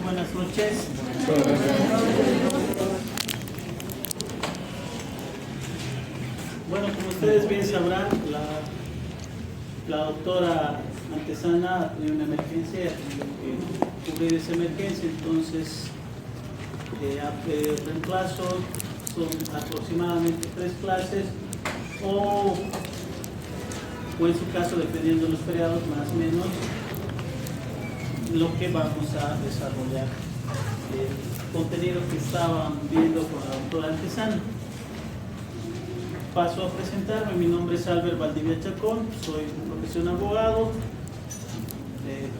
Buenas noches. Bueno, como ustedes bien sabrán, la doctora Antesana ha tenido una emergencia y ha tenido que cubrir esa emergencia, entonces reemplazo son aproximadamente 3 clases o en su caso, dependiendo de los feriados, más o menos lo que vamos a desarrollar, el contenido que estaban viendo con la doctora Antesana. Paso a presentarme. Mi nombre es Albert Valdivia Chacón, soy un profesional abogado,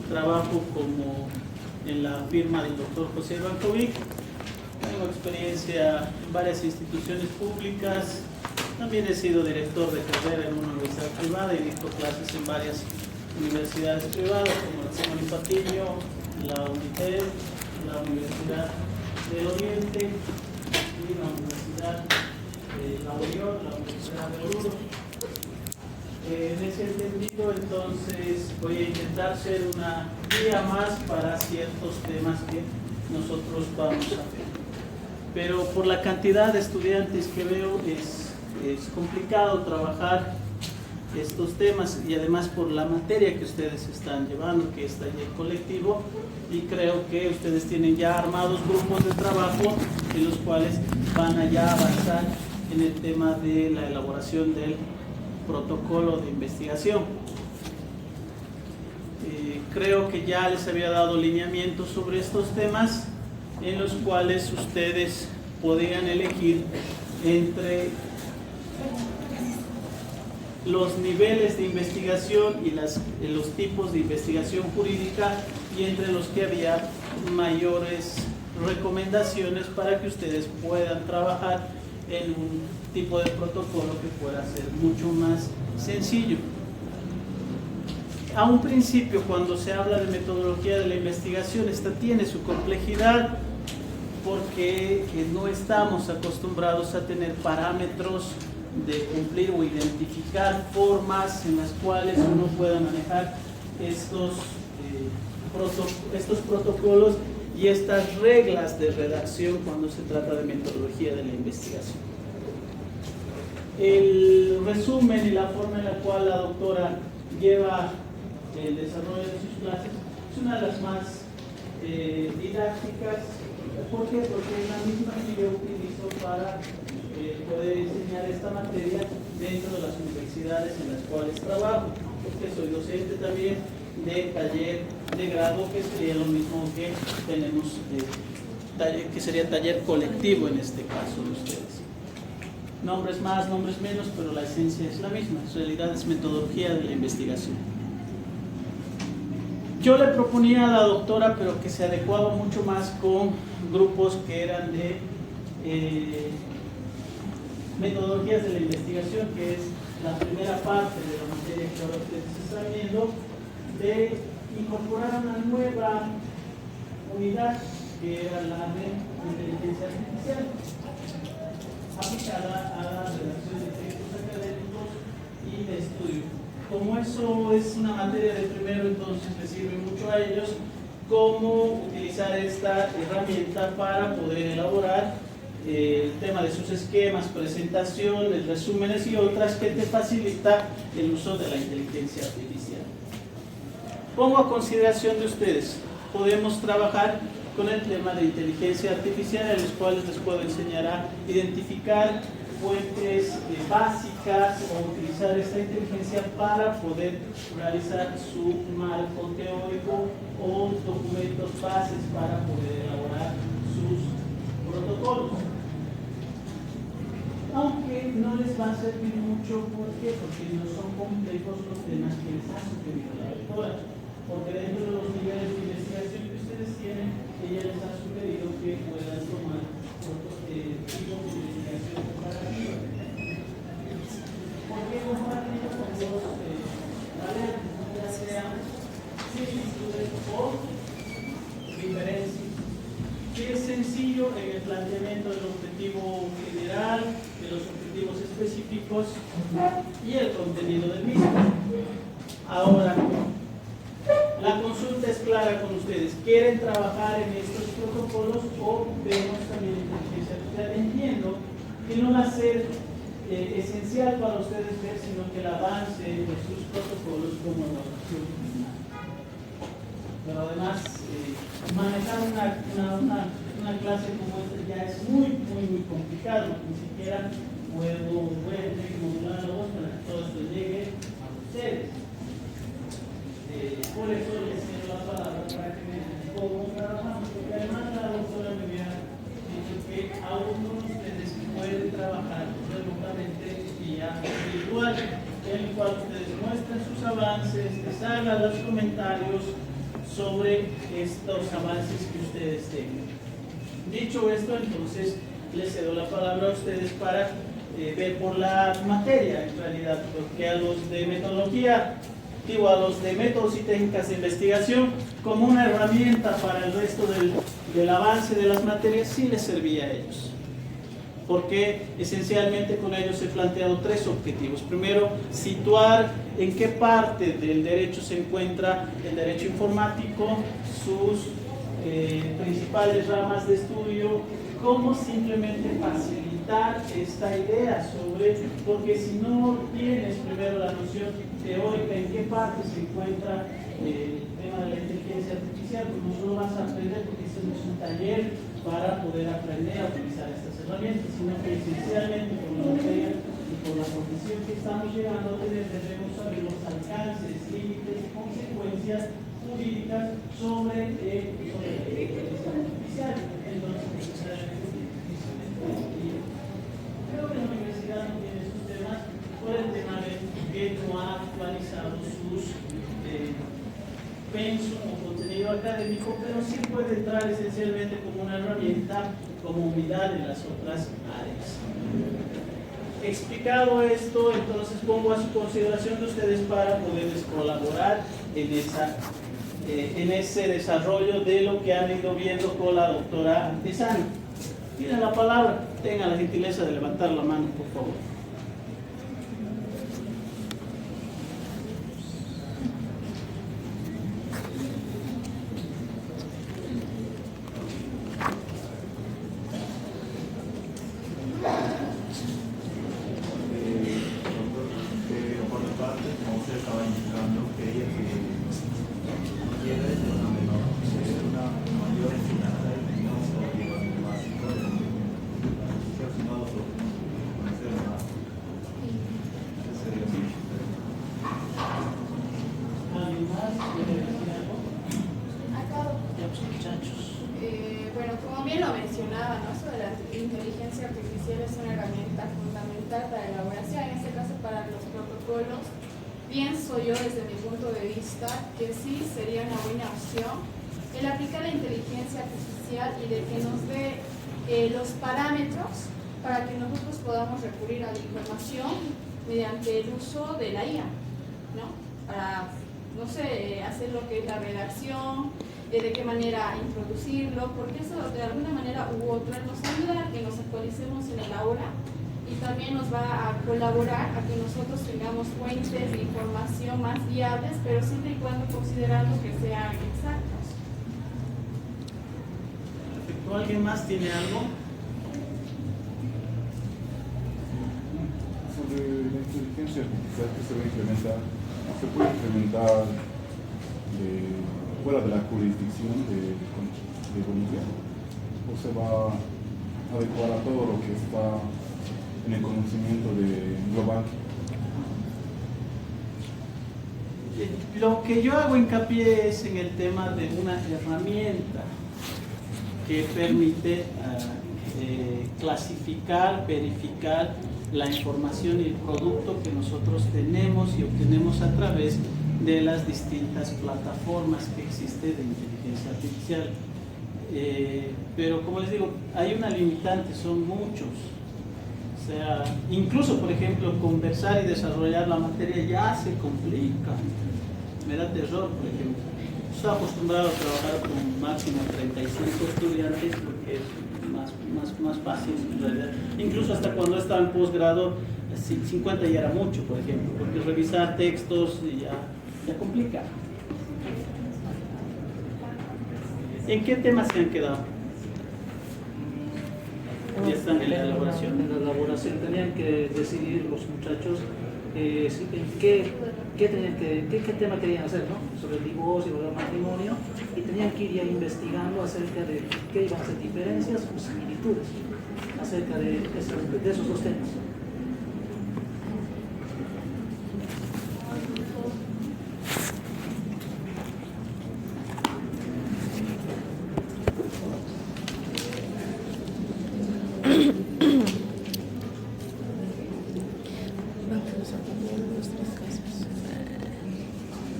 trabajo en la firma del doctor José Bankovic. Tengo experiencia en varias instituciones públicas, también he sido director de carrera en una universidad privada y he dicto clases en varias universidades privadas como la Simón y Patiño, la UNITED, la Universidad del Oriente y la Universidad de La Unión, la Universidad de Oruro. En ese entendido, entonces, voy a intentar ser una guía más para ciertos temas que nosotros vamos a ver. Pero por la cantidad de estudiantes que veo es complicado trabajar estos temas y además por la materia que ustedes están llevando, que es taller colectivo, y creo que ustedes tienen ya armados grupos de trabajo en los cuales van a ya avanzar en el tema de la elaboración del protocolo de investigación. Creo que ya les había dado lineamientos sobre estos temas en los cuales ustedes podían elegir entre los niveles de investigación y los tipos de investigación jurídica, y entre los que había mayores recomendaciones para que ustedes puedan trabajar en un tipo de protocolo que pueda ser mucho más sencillo. A un principio, cuando se habla de metodología de la investigación, esta tiene su complejidad porque no estamos acostumbrados a tener parámetros de cumplir o identificar formas en las cuales uno pueda manejar estos protocolos y estas reglas de redacción cuando se trata de metodología de la investigación. El resumen y la forma en la cual la doctora lleva el desarrollo de sus clases es una de las más didácticas. ¿Por qué? Porque es la misma que yo utilizo para poder enseñar esta materia dentro de las universidades en las cuales trabajo, porque soy docente también de taller de grado, que sería lo mismo que tenemos, que sería taller colectivo en este caso de ustedes. Nombres más, nombres menos, pero la esencia es la misma. En realidad es metodología de la investigación. Yo le proponía a la doctora, pero que se adecuaba mucho más con grupos que eran de metodologías de la investigación, que es la primera parte de la materia que ahora ustedes están viendo, de incorporar una nueva unidad que era la de inteligencia artificial aplicada a la redacción de textos académicos y de estudio. Como eso es una materia de primero, entonces les sirve mucho a ellos cómo utilizar esta herramienta para poder elaborar el tema de sus esquemas, presentaciones, resúmenes y otras que te facilita el uso de la inteligencia artificial. Pongo a consideración de ustedes, podemos trabajar con el tema de inteligencia artificial, en los cuales les puedo enseñar a identificar fuentes básicas o utilizar esta inteligencia para poder realizar su marco teórico o documentos bases para poder elaborar sus protocolos. Aunque no les va a servir mucho, ¿por qué? Porque no son complejos los temas que les ha sugerido la doctora, porque dentro de los niveles de investigación que ustedes tienen, ella les ha sugerido que puedan tomar tipos de investigación comparativa. ¿Por qué compartir con dos variantes, ya sean similitudes o diferencias? Que es sencillo en el planteamiento del objetivo general, de los objetivos específicos y el contenido del mismo. Ahora, la consulta es clara con ustedes. ¿Quieren trabajar en estos protocolos o vemos también inteligencia artificial? Entiendo que no va a ser esencial para ustedes ver, sino que el avance de sus protocolos como evaluación final. Pero además, manejar una clase como esta ya es muy complicado. Ni siquiera voy a tener que modular la voz para que todo esto llegue a ustedes. Por eso les cedo la palabra para que me digan cómo trabajamos, porque además la doctora me había dicho que algunos de ustedes pueden trabajar remotamente vía virtual, en el cual ustedes muestran sus avances, les hagan los comentarios sobre estos avances que ustedes tengan. Dicho esto, entonces les cedo la palabra a ustedes para ver por la materia, en realidad, porque a los de metodología, a los de métodos y técnicas de investigación, como una herramienta para el resto del avance de las materias, sí les servía a ellos. Porque esencialmente con ellos he planteado tres objetivos. Primero, situar en qué parte del derecho se encuentra el derecho informático, sus principales ramas de estudio, cómo simplemente facilitar esta idea sobre, porque si no tienes primero la noción teórica en qué parte se encuentra el tema de la inteligencia artificial, pues no solo vas a aprender porque este no es un taller para poder aprender a utilizar estas herramientas, sino que esencialmente por la materia y por la profesión que estamos llegando a tener, debemos saber los alcances, límites y consecuencias jurídicas sobre la inteligencia artificial. Entonces, creo que la universidad no tiene esos temas por el tema de que no ha actualizado sus pensum o contenido académico, pero sí puede entrar esencialmente como una herramienta, como unidad en las otras áreas. Explicado esto, entonces pongo a su consideración de ustedes para poderles colaborar en ese desarrollo de lo que han ido viendo con la doctora Antesana. Tienen la palabra, tengan la gentileza de levantar la mano, por favor. Bueno, como bien lo mencionaba, ¿no? Eso de la inteligencia artificial es una herramienta fundamental para la elaboración, en este caso para los protocolos. Pienso yo desde mi punto de vista que sí sería una buena opción el aplicar la inteligencia artificial y de que nos dé los parámetros para que nosotros podamos recurrir a la información mediante el uso de la IA, ¿no? Para, no sé, hacer lo que es la redacción, de qué manera introducirlo, porque eso de alguna manera u otra nos ayuda a que nos actualicemos en el aula y también nos va a colaborar a que nosotros tengamos fuentes de información más viables, pero siempre y cuando considerando que sean exactas. Perfecto. ¿Alguien más tiene algo? Sobre la inteligencia artificial que se va a implementar, se puede implementar fuera de la jurisdicción de Bolivia, o se va a adecuar a todo lo que está en el conocimiento global. Lo que yo hago hincapié es en el tema de una herramienta que permite clasificar, verificar la información y el producto que nosotros tenemos y obtenemos a través de las distintas plataformas que existen de inteligencia artificial. pero como les digo, hay una limitante, son muchos. O sea, incluso, por ejemplo, conversar y desarrollar la materia ya se complica. Me da terror, por ejemplo. Estoy acostumbrado a trabajar con máximo 35 estudiantes porque es más fácil en realidad. Incluso hasta cuando estaba en posgrado, 50 ya era mucho, por ejemplo, porque revisar textos ya complica. ¿En qué temas se han quedado? ¿Ya están en la elaboración? En la elaboración tenían que decidir los muchachos en qué tema querían hacer, ¿no? Sobre el divorcio, sobre el matrimonio, y tenían que ir ya investigando acerca de qué iban a ser diferencias o similitudes acerca de esos dos temas.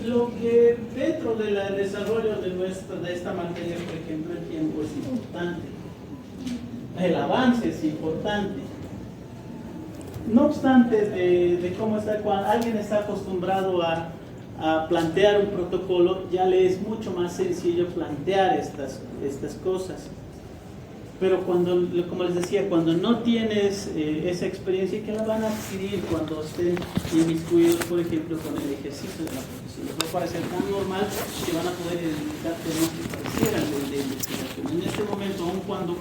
Lo que dentro del desarrollo de esta materia, por ejemplo, el tiempo es importante, el avance es importante. No obstante de cómo está, cuando alguien está acostumbrado a plantear un protocolo, ya le es mucho más sencillo plantear estas cosas. Pero cuando, como les decía, cuando no tienes esa experiencia, que la van a adquirir cuando estén inmiscuidos, por ejemplo, con el ejercicio de la profesión, les va a parecer tan normal que van a poder identificar temas que parecieran de investigación. En este momento, aun cuando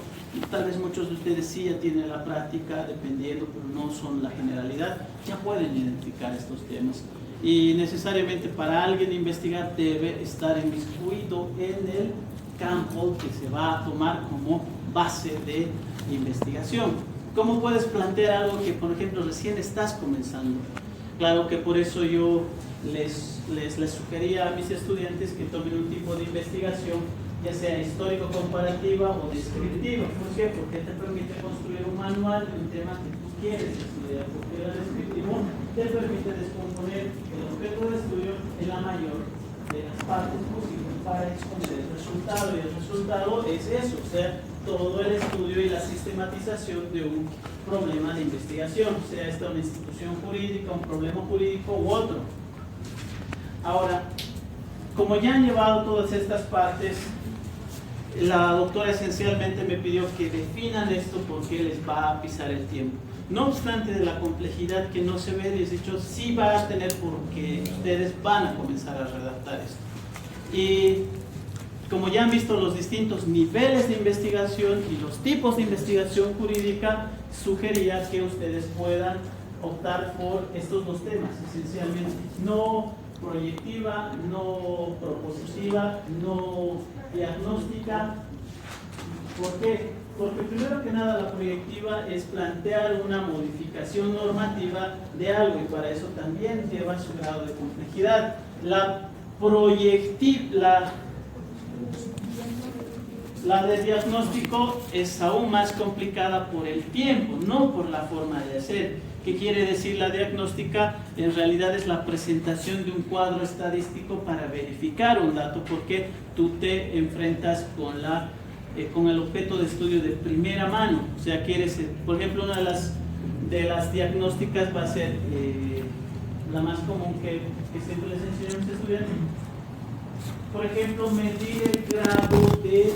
tal vez muchos de ustedes sí ya tienen la práctica, dependiendo, pero no son la generalidad, ya pueden identificar estos temas. Y necesariamente para alguien investigar debe estar inmiscuido en el campo que se va a tomar como base de investigación. ¿Cómo puedes plantear algo que, por ejemplo, recién estás comenzando? Claro que por eso yo les sugería a mis estudiantes que tomen un tipo de investigación, ya sea histórico-comparativa o descriptiva. ¿Por qué? Porque te permite construir un manual de un tema que tú quieres estudiar, porque el descriptivo te permite descomponer el objeto de estudio en la mayor de las partes posibles para exponer el resultado, y el resultado es eso, o sea, todo el estudio y la sistematización de un problema de investigación, sea esta una institución jurídica, un problema jurídico u otro. Ahora, como ya han llevado todas estas partes, la doctora esencialmente me pidió que definan esto porque les va a pisar el tiempo. No obstante de la complejidad que no se ve, les he dicho, sí va a tener porque ustedes van a comenzar a redactar esto. Y como ya han visto los distintos niveles de investigación y los tipos de investigación jurídica, sugería que ustedes puedan optar por estos dos temas, esencialmente. No proyectiva, no propositiva, no diagnóstica. ¿Por qué? Porque primero que nada la proyectiva es plantear una modificación normativa de algo y para eso también lleva su grado de complejidad. La de diagnóstico es aún más complicada por el tiempo, no por la forma de hacer. ¿Qué quiere decir la diagnóstica? En realidad es la presentación de un cuadro estadístico para verificar un dato, porque tú te enfrentas con el objeto de estudio de primera mano. O sea, por ejemplo, una de las diagnósticas va a ser la más común que siempre les enseño a mis estudiantes. Por ejemplo, medir el grado de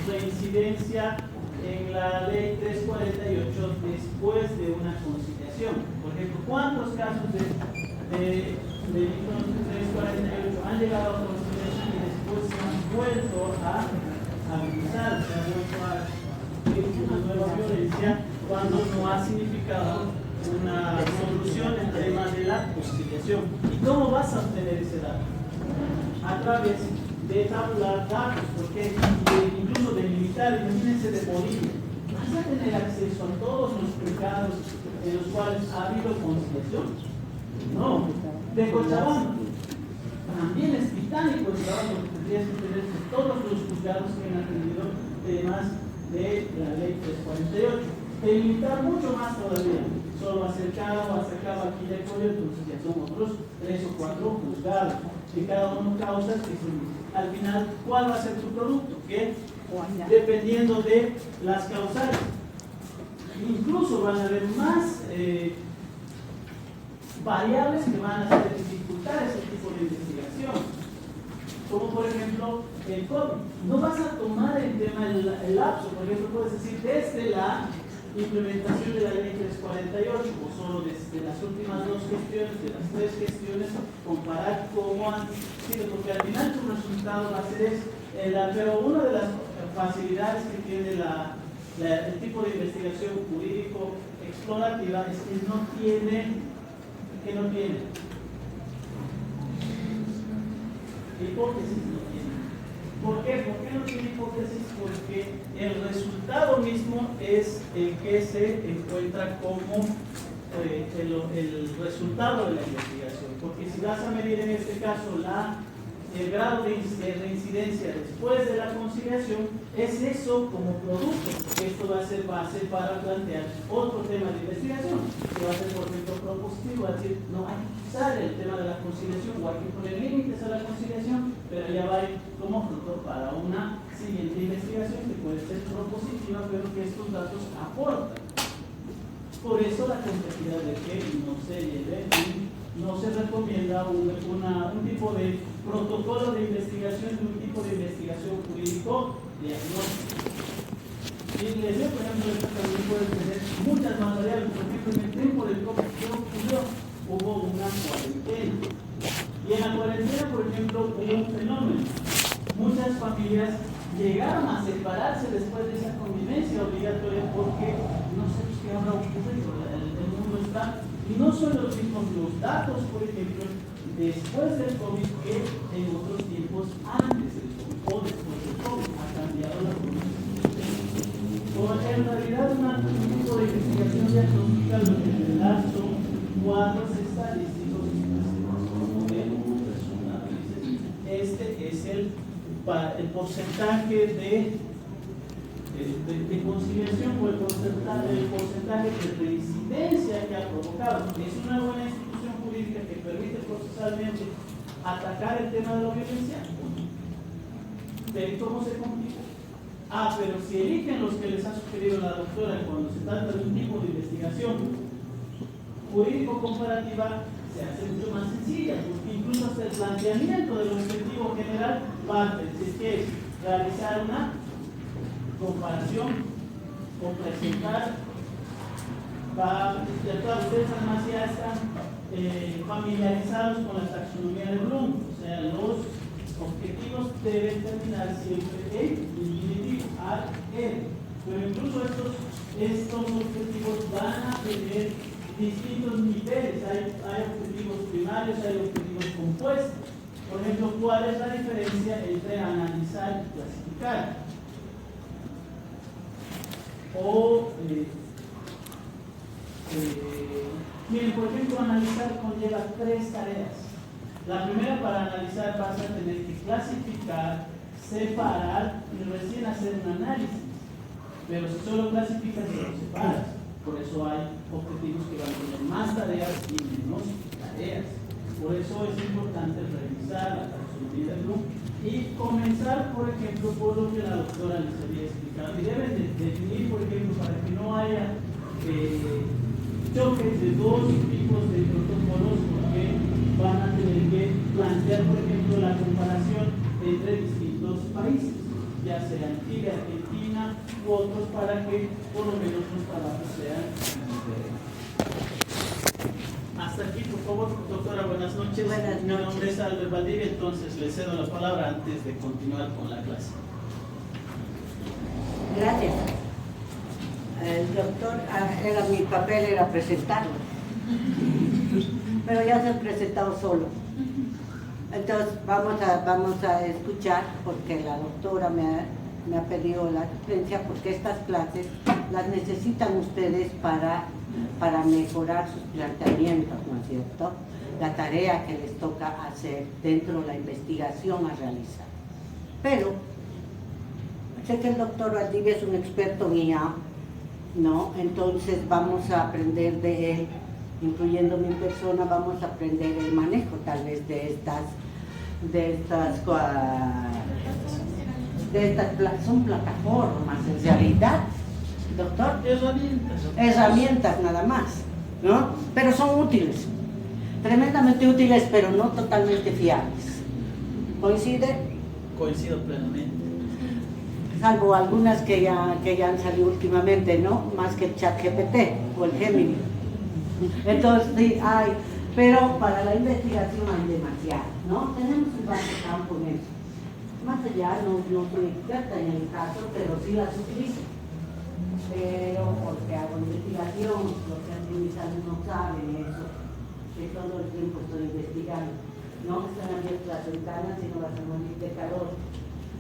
reincidencia en la ley 348 después de una conciliación. Por ejemplo, ¿cuántos casos de 348 han llegado a conciliación y después se han vuelto a habilitar, se ha vuelto a una nueva violencia cuando no ha significado una solución en temas de la conciliación? ¿Y cómo vas a obtener ese dato? A través de tabular datos, porque incluso delimitar, imagínense de Bolivia, ¿vas a tener acceso a todos los juzgados en los cuales ha habido conciliación? No. De Cochabamba, también es titánico el trabajo que tendrías que tener de todos los juzgados que han atendido temas de la ley 348. Delimitar mucho más todavía, solo acercado aquí de Ecuador, entonces ya son otros 3 o 4 juzgados, que cada uno causa que al final, ¿cuál va a ser tu producto? Que dependiendo de las causales. Incluso van a haber más variables que van a hacer dificultar ese tipo de investigación, como por ejemplo el COVID. No vas a tomar el tema el lapso, por ejemplo, puedes decir desde la implementación de la ley 348 o solo desde las últimas dos gestiones, de las tres gestiones, comparar cómo han sido, porque al final tu resultado va a ser eso. Pero una de las facilidades que tiene el tipo de investigación jurídico explorativa es que no tiene hipótesis. ¿Por qué? ¿Por qué no tiene hipótesis? Porque el resultado mismo es el que se encuentra como el resultado de la investigación. Porque si vas a medir en este caso el grado de reincidencia después de la conciliación, es eso como producto. Esto va a ser base para plantear otro tema de investigación, que va a ser, por ejemplo, propositivo, va a decir, no hay que quitar el tema de la conciliación o hay que poner límites a la conciliación, pero ya va a ir como fruto para una siguiente investigación que puede ser propositiva, pero que estos datos aportan. Por eso la complejidad de que no se lleve y no se recomienda un tipo de protocolo de investigación de un tipo de investigación jurídico diagnóstico. Y les digo, por ejemplo, esto también puede tener muchas más variables. Por ejemplo, en el tiempo del COVID, ¿qué ocurrió? Hubo una cuarentena. Y en la cuarentena, por ejemplo, hubo un fenómeno. Muchas familias llegaron a separarse después de esa convivencia obligatoria porque no sé qué habrá ocurrido. El mundo está. Y no son los mismos los datos, por ejemplo, después del COVID que en otros tiempos antes del COVID o después del COVID. Ha cambiado la forma. En realidad, un tipo de investigación diagnóstica lo que general son cuadros estadísticos y este es el porcentaje de conciliación o el porcentaje de reincidencia que ha provocado. Es una buena institución jurídica que permite procesalmente atacar el tema de la violencia. ¿Ven cómo se complica? Pero si eligen los que les ha sugerido la doctora cuando se trata de un tipo de investigación jurídico-comparativa, se hace mucho más sencilla, porque incluso hasta el planteamiento del objetivo general parte, si es que es realizar una comparación o presentar, ustedes además ya están familiarizados con la taxonomía de Bloom, o sea, los objetivos deben terminar siempre en infinitivo, pero incluso estos objetivos van a tener distintos niveles. Hay objetivos primarios, hay objetivos compuestos. Por ejemplo, ¿cuál es la diferencia entre analizar y clasificar? Miren, por ejemplo, analizar conlleva tres tareas. La primera, para analizar vas a tener que clasificar, separar y recién hacer un análisis. Pero si solo clasificas, no separas. Por eso hay objetivos que van a tener más tareas y menos tareas. Por eso es importante revisar la taxonomía del Bloom y comenzar, por ejemplo, por lo que la doctora les había explicado. Y deben de definir, por ejemplo, para que no haya choques de dos tipos de protocolos, porque van a tener que plantear, por ejemplo, la comparación entre distintos países, ya sean Chile, Argentina u otros, para que por lo menos los trabajos sean diferentes. Hasta aquí, por favor, doctora, buenas noches. Buenas noches. Mi nombre es Albert Valdivia, entonces le cedo la palabra antes de continuar con la clase. Gracias. El doctor, mi papel era presentarlo, pero ya se ha presentado solo. Entonces vamos a escuchar, porque la doctora me ha pedido la asistencia, porque estas clases las necesitan ustedes para mejorar sus planteamientos, ¿no es cierto? La tarea que les toca hacer dentro de la investigación a realizar. Pero sé que el doctor Valdivia es un experto en IA, ¿no? Entonces vamos a aprender de él, incluyendo mi persona, vamos a aprender el manejo tal vez de estas de estas son plataformas en realidad, doctor. Herramientas nada más, ¿no? Pero son útiles, tremendamente útiles, pero no totalmente fiables. ¿Coincide? Coincido plenamente. Salvo algunas que ya han salido últimamente, ¿no? Más que el ChatGPT o el Gemini. Entonces, sí, hay, pero para la investigación hay demasiado, ¿no? Tenemos un vasto campo en eso. Más allá, no soy experta en el caso, pero sí las utilizo. Pero porque hago investigación, los que mis alumnos saben eso, que todo el tiempo estoy investigando. No están abiertas las ventanas y no vas a morir de calor.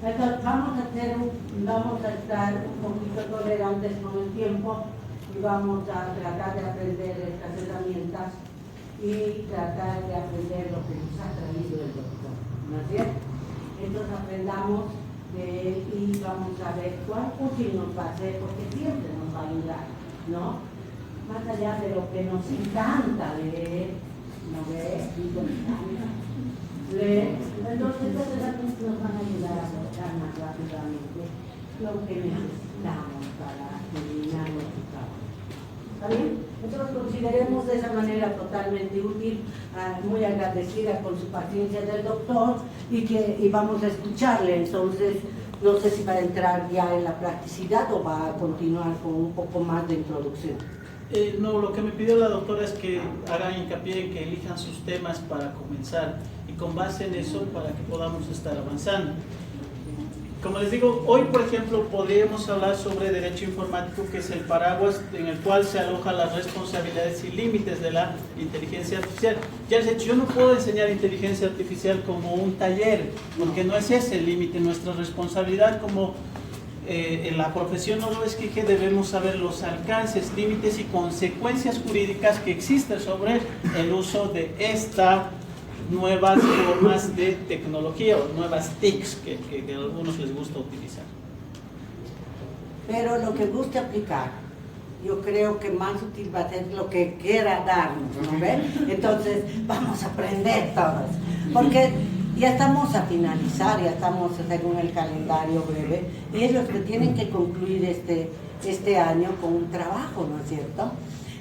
Entonces vamos a estar un poquito tolerantes con el tiempo y vamos a tratar de aprender estas herramientas y tratar de aprender lo que nos ha traído el doctor, ¿no es cierto? Entonces aprendamos de él y vamos a ver cuál útil nos va a ser, porque siempre nos va a ayudar, ¿no? Más allá de lo que nos encanta leer, ¿no ves? Entonces estas herramientas nos van a ayudar a buscar más rápidamente lo que necesitamos para terminar nuestro trabajo. ¿Está bien? Entonces consideremos de esa manera totalmente útil, muy agradecida con su paciencia del doctor y vamos a escucharle. Entonces no sé si va a entrar ya en la practicidad o va a continuar con un poco más de introducción. No, lo que me pidió la doctora es que hagan hincapié en que elijan sus temas para comenzar y con base en eso para que podamos estar avanzando. Como les digo, hoy por ejemplo podríamos hablar sobre derecho informático, que es el paraguas en el cual se alojan las responsabilidades y límites de la inteligencia artificial. Ya les he dicho, yo no puedo enseñar inteligencia artificial como un taller, porque no es ese el límite. Nuestra responsabilidad como en la profesión no lo es que debemos saber los alcances, límites y consecuencias jurídicas que existen sobre el uso de estas nuevas formas de tecnología o nuevas TICs que a algunos les gusta utilizar. Pero lo que guste aplicar, yo creo que más útil va a ser lo que quiera darnos, ¿no ven? Entonces vamos a aprender todos, porque ya estamos a finalizar, ya estamos según el calendario breve, y ellos que tienen que concluir este año con un trabajo, ¿no es cierto?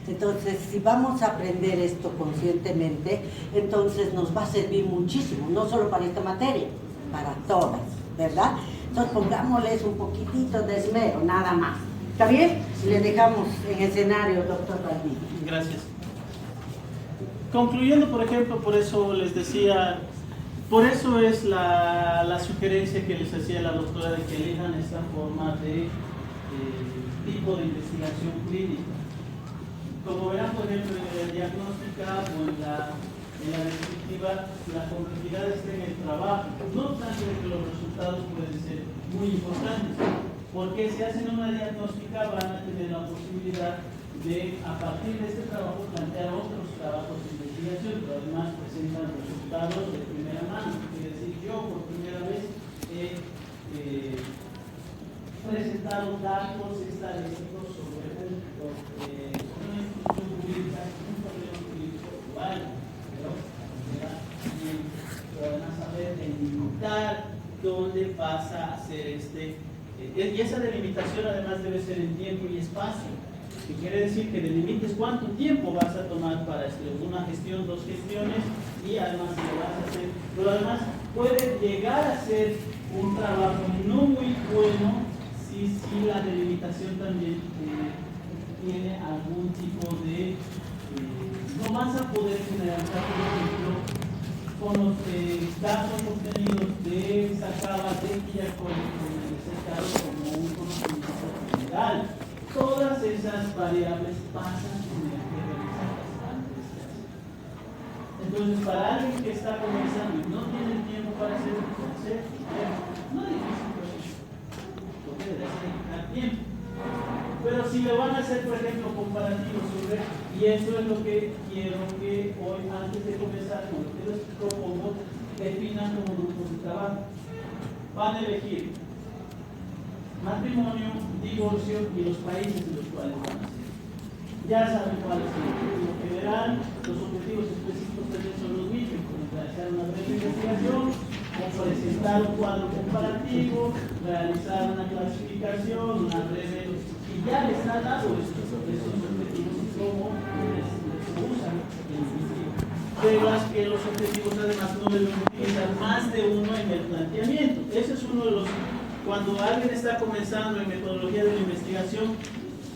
Entonces, si vamos a aprender esto conscientemente, entonces nos va a servir muchísimo, no solo para esta materia, para todas, ¿verdad? Entonces, pongámosles un poquitito de esmero, nada más. ¿Está bien? Le dejamos en escenario, doctor Valdivia. Gracias. Concluyendo, por ejemplo, por eso les decía, por eso es la sugerencia que les hacía la doctora de que elijan esta forma de tipo de investigación clínica. Como verán, por ejemplo, en la diagnóstica o en la descriptiva, la complejidad está en el trabajo. No obstante que los resultados pueden ser muy importantes, porque si hacen una diagnóstica van a tener la posibilidad de, a partir de este trabajo, plantear otros trabajos de investigación, pero además presentan resultados de primera mano. Quiere decir, yo por primera vez he presentado datos estadísticos sobre una institución pública, un problema jurídico global, pero podrán saber delimitar dónde pasa a ser y esa delimitación además debe ser en tiempo y espacio, que quiere decir que delimites cuánto tiempo vas a tomar para una gestión, dos gestiones, y además si lo vas a hacer, pero además puede llegar a ser un trabajo no muy bueno si la delimitación también tiene algún tipo de no vas a poder generalizar, por ejemplo, con los datos obtenidos de Sacaba de como un conocimiento general. Todas esas variables pasan a tener que revisarlas antes de hacer. Entonces, para alguien que está comenzando y no tiene el tiempo para hacer no es difícil, porque debe dedicar tiempo. Pero si le van a hacer, por ejemplo, comparativos sobre, y eso es lo que quiero que hoy, antes de comenzar con lo que les propongo, definan como grupos de trabajo. Van a elegir matrimonio, divorcio y los países en los cuales van a hacer. Ya saben cuál es el objetivo general, los objetivos específicos también son los mismos, como realizar una breve investigación, o presentar un cuadro comparativo, realizar una clasificación, una breve, y ya les ha dado estos objetivos y cómo se usan reglas que los objetivos además no deben utilizar más de uno en el planteamiento. Ese es uno de los, cuando alguien está comenzando en metodología de la investigación,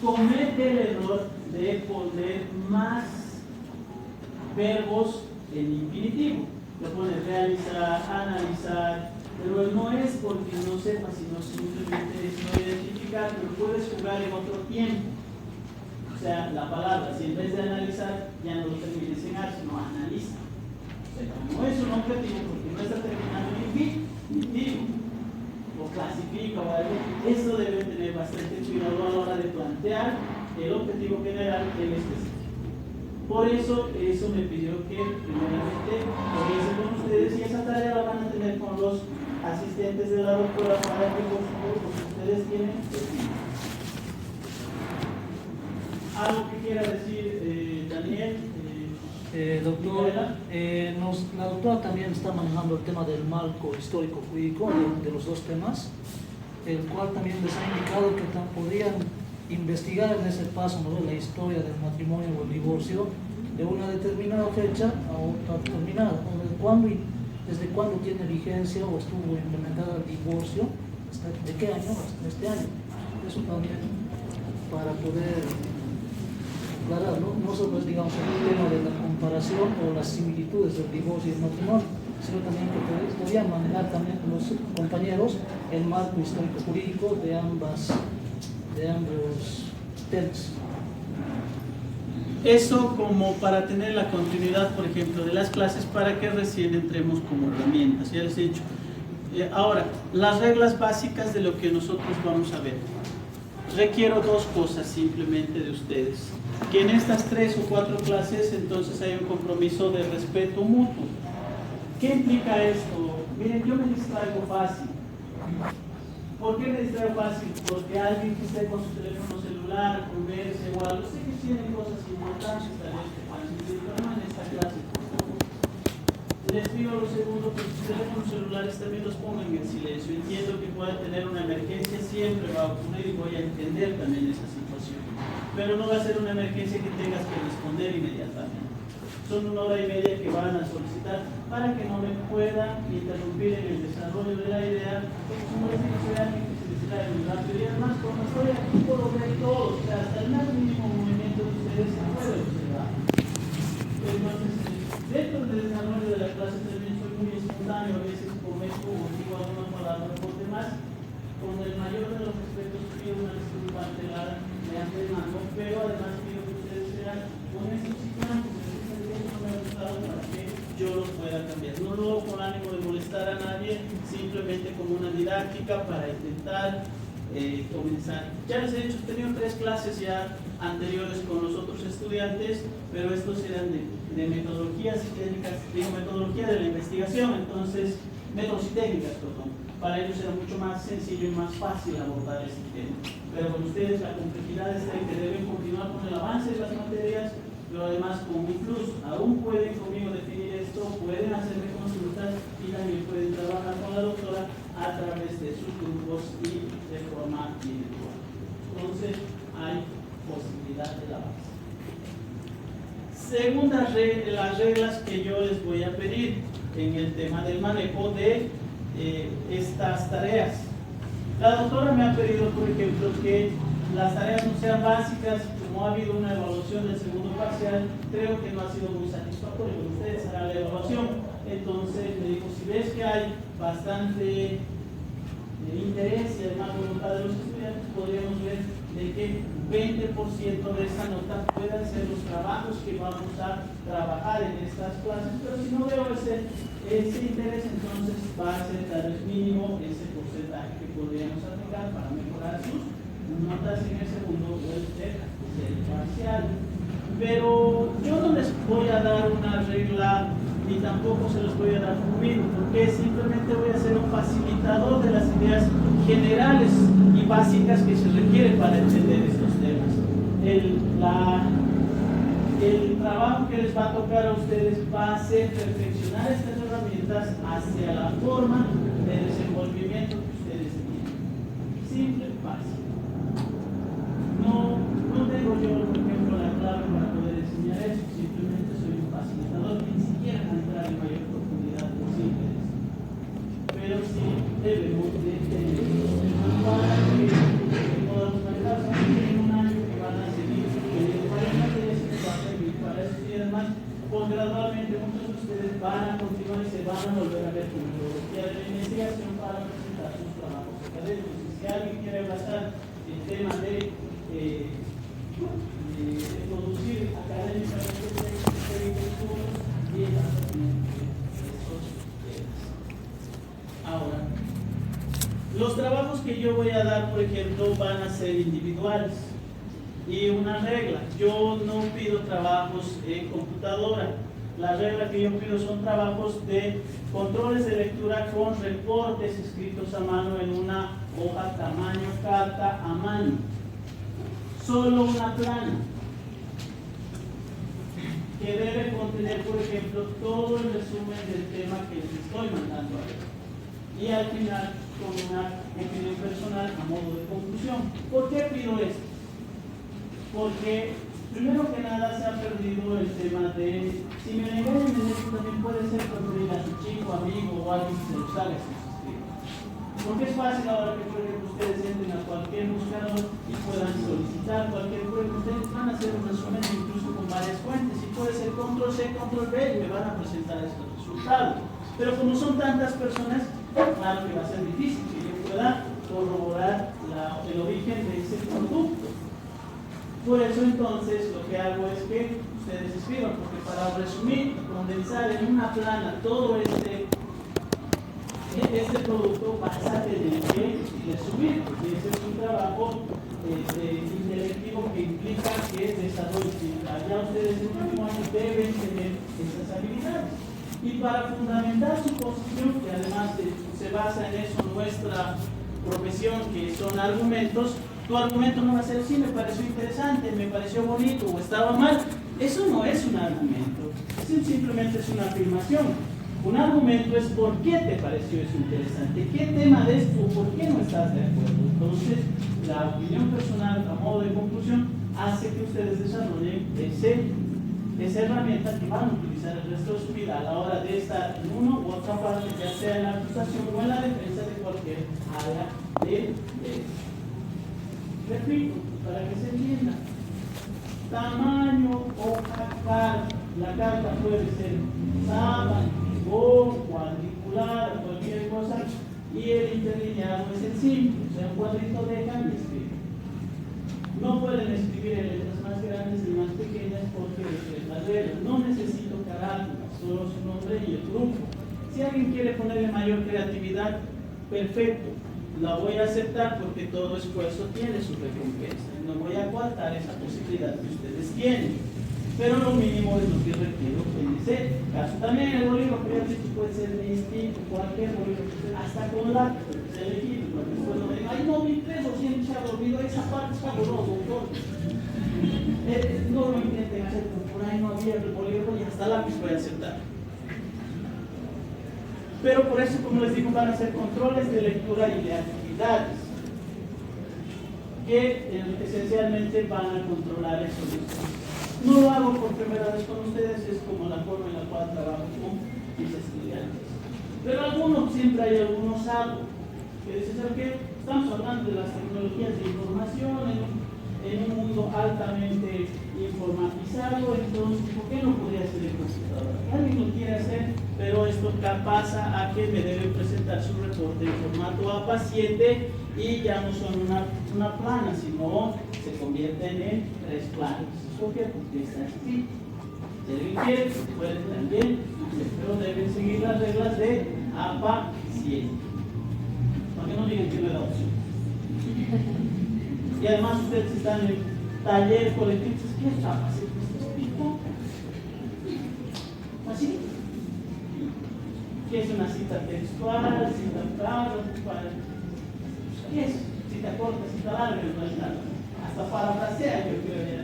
comete el error de poner más verbos en infinitivo. Lo pone realizar, analizar, pero no es porque no sepa, sino simplemente es no identificar, pero puedes jugar en otro tiempo. O sea, la palabra, si en vez de analizar, ya no lo termines en ar, sino analiza. O sea, no es un objetivo porque no está terminando en infinitivo, o clasifica o algo. Eso debe tener bastante cuidado a la hora de plantear el objetivo general en específico. Por eso me pidió que primeramente comience con ustedes y esa tarea la van a tener con los asistentes de la doctora para que por supuesto ustedes tienen algo que quiera decir Daniel. Doctor, la doctora también está manejando el tema del marco histórico jurídico de los dos temas, el cual también les ha indicado que podrían investigar en ese paso, ¿no?, la historia del matrimonio o el divorcio de una determinada fecha a otra determinada, desde cuándo tiene vigencia o estuvo implementada el divorcio, de qué año hasta este año. Eso también para poder aclarar, no solo es, digamos, el tema de la comparación o las similitudes del divorcio y el matrimonio, sino también que podrían manejar también los compañeros el marco histórico jurídico de ambos temas. Eso como para tener la continuidad, por ejemplo, de las clases, para que recién entremos como herramientas, ya les he dicho. Ahora, las reglas básicas de lo que nosotros vamos a ver. Requiero dos cosas simplemente de ustedes. Que en estas 3 o 4 clases entonces hay un compromiso de respeto mutuo. ¿Qué implica esto? Miren, yo me distraigo fácil. ¿Por qué me distraigo fácil? Porque alguien que esté con su teléfono celular, converse o algo, sé que tienen cosas importantes tal vez que puedan decir, pero no en esta clase. Les pido lo segundo, que sus teléfonos celulares también los pongan en silencio. Entiendo que pueda tener una emergencia, siempre va a ocurrir y voy a entender también esa situación. Pero no va a ser una emergencia que tengas que responder inmediatamente. Son 1 hora y media que van a solicitar para que no me puedan interrumpir en el desarrollo de la idea, porque como les digo, soy alguien que se distrae muy rápido y además como estoy aquí puedo ver todo, o sea, hasta el más mínimo movimiento de ustedes se puede observar. Entonces, dentro del desarrollo de la clase también soy muy espontáneo, a veces comento o digo alguna palabra por demás, con el mayor de los respetos pido una disculpa ante la de antemano, pero además pido que ustedes sean honestos y francos. Para que yo los pueda cambiar. No lo hago con ánimo de molestar a nadie, simplemente como una didáctica para intentar comenzar. Ya les he dicho, he tenido 3 clases ya anteriores con los otros estudiantes, pero estos eran de metodologías y técnicas, digo, metodología de la investigación, entonces, métodos y técnicas, perdón. Para ellos era mucho más sencillo y más fácil abordar este tema. Pero con ustedes la complejidad está en que deben continuar con el avance de las materias, pero además con mi plus, aún pueden conmigo definir esto, pueden hacerme consultas y también pueden trabajar con la doctora a través de sus grupos y de forma individual. Entonces hay posibilidad de avance. Segunda las reglas que yo les voy a pedir en el tema del manejo de estas tareas. La doctora me ha pedido, por ejemplo, que las tareas no sean básicas. Como ha habido una evaluación del segundo parcial, creo que no ha sido muy satisfactorio. Ustedes harán la evaluación. Entonces me dijo, si ves que hay bastante interés y además voluntad de los estudiantes, podríamos ver de que 20% de esa nota puedan ser los trabajos que vamos a trabajar en estas clases. Pero si no veo ese interés, entonces va a ser tal vez mínimo ese porcentaje que podríamos aplicar para mejorar sus notas en el segundo o el parcial. Pero yo no les voy a dar una regla ni tampoco se los voy a dar fluido, porque simplemente voy a ser un facilitador de las ideas generales y básicas que se requieren para entender estos temas. el trabajo que les va a tocar a ustedes va a ser perfeccionar estas herramientas hacia la forma de desenvolvimiento que ustedes tienen. Simple, fácil. No tengo yo, por ejemplo, la clave para poder enseñar eso, simplemente soy un facilitador que ni siquiera entrar en mayor profundidad posible. Pero sí debemos de tener para que podamos manejar en un año que van a seguir varias materias que va a servir para eso y además, pues gradualmente muchos de ustedes van a continuar y se van a volver a ver con metodología de la investigación para presentar sus trabajos académicos. Y si alguien quiere abrazar el tema de producir académicamente textos y esos temas. Ahora, los trabajos que yo voy a dar, por ejemplo, van a ser individuales. Y una regla, yo no pido trabajos en computadora. La regla que yo pido son trabajos de controles de lectura con reportes escritos a mano en una hoja tamaño carta a mano. Solo una plana que debe contener, por ejemplo, todo el resumen del tema que les estoy mandando a ver. Y al final, con una opinión personal a modo de conclusión. ¿Por qué pido esto? Porque, primero que nada, se ha perdido el tema de, si me engañan en esto, también puede ser cuando diga a su chico, amigo o alguien que se lo sabe si se escribe. Porque es fácil ahora que, por ejemplo, ustedes entren a cualquier buscador y puedan solicitar cualquier prueba. Ustedes van a hacer un resumen incluso con varias fuentes y puede ser Ctrl+C, Ctrl+V y me van a presentar estos resultados. Pero como son tantas personas, claro que va a ser difícil que yo pueda corroborar el origen de ese producto. Por eso entonces lo que hago es que ustedes escriban, porque para resumir y condensar en una plana todo este producto vas a tener que resumir, porque ese es un trabajo intelectivo que implica que desarrollo. Ya ustedes en el último año deben tener esas habilidades. Y para fundamentar su posición, que además se basa en eso nuestra profesión, que son argumentos, tu argumento no va a ser sí, me pareció interesante, me pareció bonito o estaba mal. Eso no es un argumento, eso simplemente es una afirmación. Un argumento es por qué te pareció eso interesante, qué tema de esto, por qué no estás de acuerdo. Entonces, la opinión personal a modo de conclusión hace que ustedes desarrollen esa herramienta que van a utilizar el resto de su vida a la hora de estar en una u otra parte, ya sea en la acusación o en la defensa de cualquier área de repito, para que se entienda, tamaño, hoja, carta. La carta puede ser sábana, o cuadricular, cualquier cosa, y el interlineado es el simple, o sea, un cuadrito dejan y escriben. No pueden escribir en letras más grandes y más pequeñas porque es la regla. No necesito carátulas, solo su nombre y el grupo. Si alguien quiere ponerle mayor creatividad, perfecto. La voy a aceptar porque todo esfuerzo tiene su recompensa. No voy a coartar esa posibilidad que ustedes tienen. Pero lo mínimo es lo que requiero en ese caso. También el bolígrafo que ya dicho puede ser distinto, cualquier bolígrafo, hasta con lápiz, se elegir, porque después no me digan, ay no, mi 3 o 100 se ha dormido, esa parte está borrosa, doctor. No lo intenten hacer, por ahí no había el bolígrafo y hasta lápiz voy a aceptar. Pero por eso, como les digo, van a ser controles de lectura y de actividades que esencialmente van a controlar esos discursos. No lo hago por primera vez con ustedes, es como la forma en la cual trabajo con mis estudiantes. Pero algunos, siempre hay algunos algo que dicen, ¿sabes qué? Estamos hablando de las tecnologías de información en un mundo altamente informatizado, entonces, ¿por qué no podría ser el computador? Alguien lo quiere hacer, pero esto pasa a que me deben presentar su reporte en formato APA7 y ya no son una plana, sino se convierten en 3 planos. ¿Por qué? Porque está escrito. Si alguien quiere, pueden también, pero deben seguir las reglas de APA7. Para que no digan que no es la opción. Y además ustedes están en taller colectivo. ¿Qué es APA7? ¿Así? ¿Qué es una cita textual, cita para? ¿Qué es? Cita corta, cita larga, no es nada. Hasta parafrasear, yo creo ya.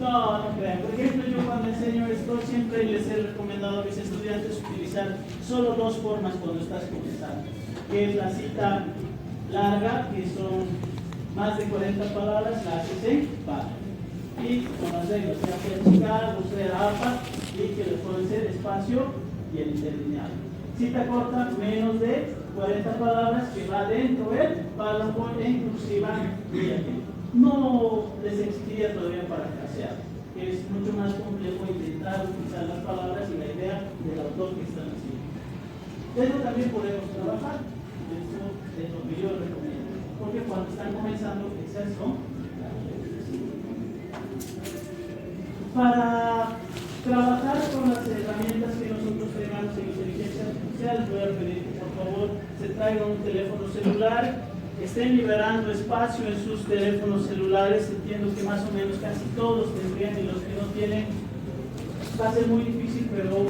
No, no crean. Por ejemplo, yo cuando enseño esto siempre les he recomendado a mis estudiantes utilizar solo dos formas cuando estás comenzando, que es la cita larga, que son más de 40 palabras, la haces en par. Y con las reglas, sea Chicago, sea APA, y que les pueden ser espacio y el interlineado. Cita corta, menos de 40 palabras, que va dentro del párrafo en cursiva y aquí. No les exigiría todavía para casear, que es mucho más complejo intentar utilizar las palabras y la idea del autor que están haciendo. Eso también podemos trabajar, eso es lo que yo recomiendo, porque cuando están comenzando, esas son las reglas. Para trabajar con las herramientas que nosotros tenemos en inteligencia artificial, voy a pedir que por favor se traigan un teléfono celular, estén liberando espacio en sus teléfonos celulares. Entiendo que más o menos casi todos tendrían, y los que no tienen va a ser muy difícil, pero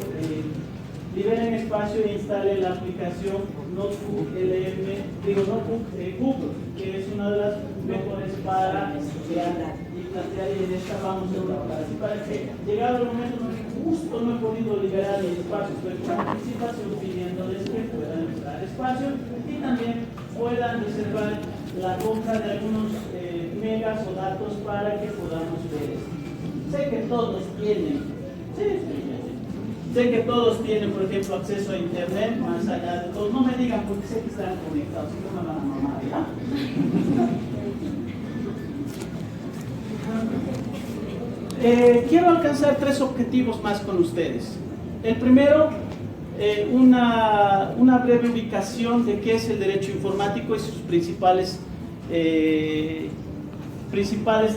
liberen espacio e instalen la aplicación Notebook Google, que es una de las mejores para estudiar y plantear, y en esta vamos a trabajar. Así para que llegado el momento justo no he podido liberar el espacio, estoy con anticipación pidiéndoles que puedan liberar espacio y también puedan reservar la compra de algunos megas o datos para que podamos ver esto. Sé que todos tienen, sé que todos tienen, por ejemplo, acceso a internet, más allá de todo. No me digan porque sé que están conectados, si no me van a mamar, ¿ya? Quiero alcanzar 3 objetivos más con ustedes. El primero, una breve ubicación de qué es el derecho informático y sus principales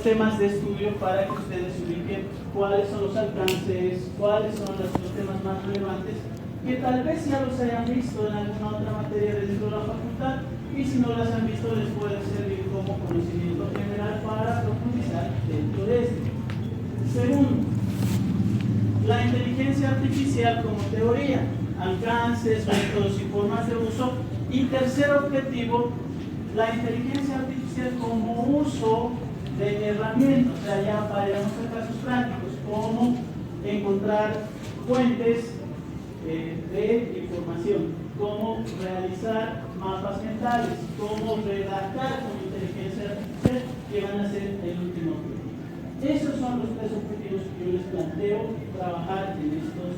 temas de estudio, para que ustedes ubiquen cuáles son los alcances, cuáles son los temas más relevantes, que tal vez ya los hayan visto en alguna otra materia dentro de la facultad, y si no las han visto les puede servir como conocimiento general para profundizar dentro de esto. Segundo, la inteligencia artificial como teoría, alcances, métodos y formas de uso. Y tercer objetivo, la inteligencia artificial como uso de herramientas, o sea, ya para irnos a casos prácticos, como encontrar fuentes de información, cómo realizar mapas mentales, cómo redactar con inteligencia artificial, que van a ser el último objetivo. Esos son los 3 objetivos que yo les planteo trabajar en estos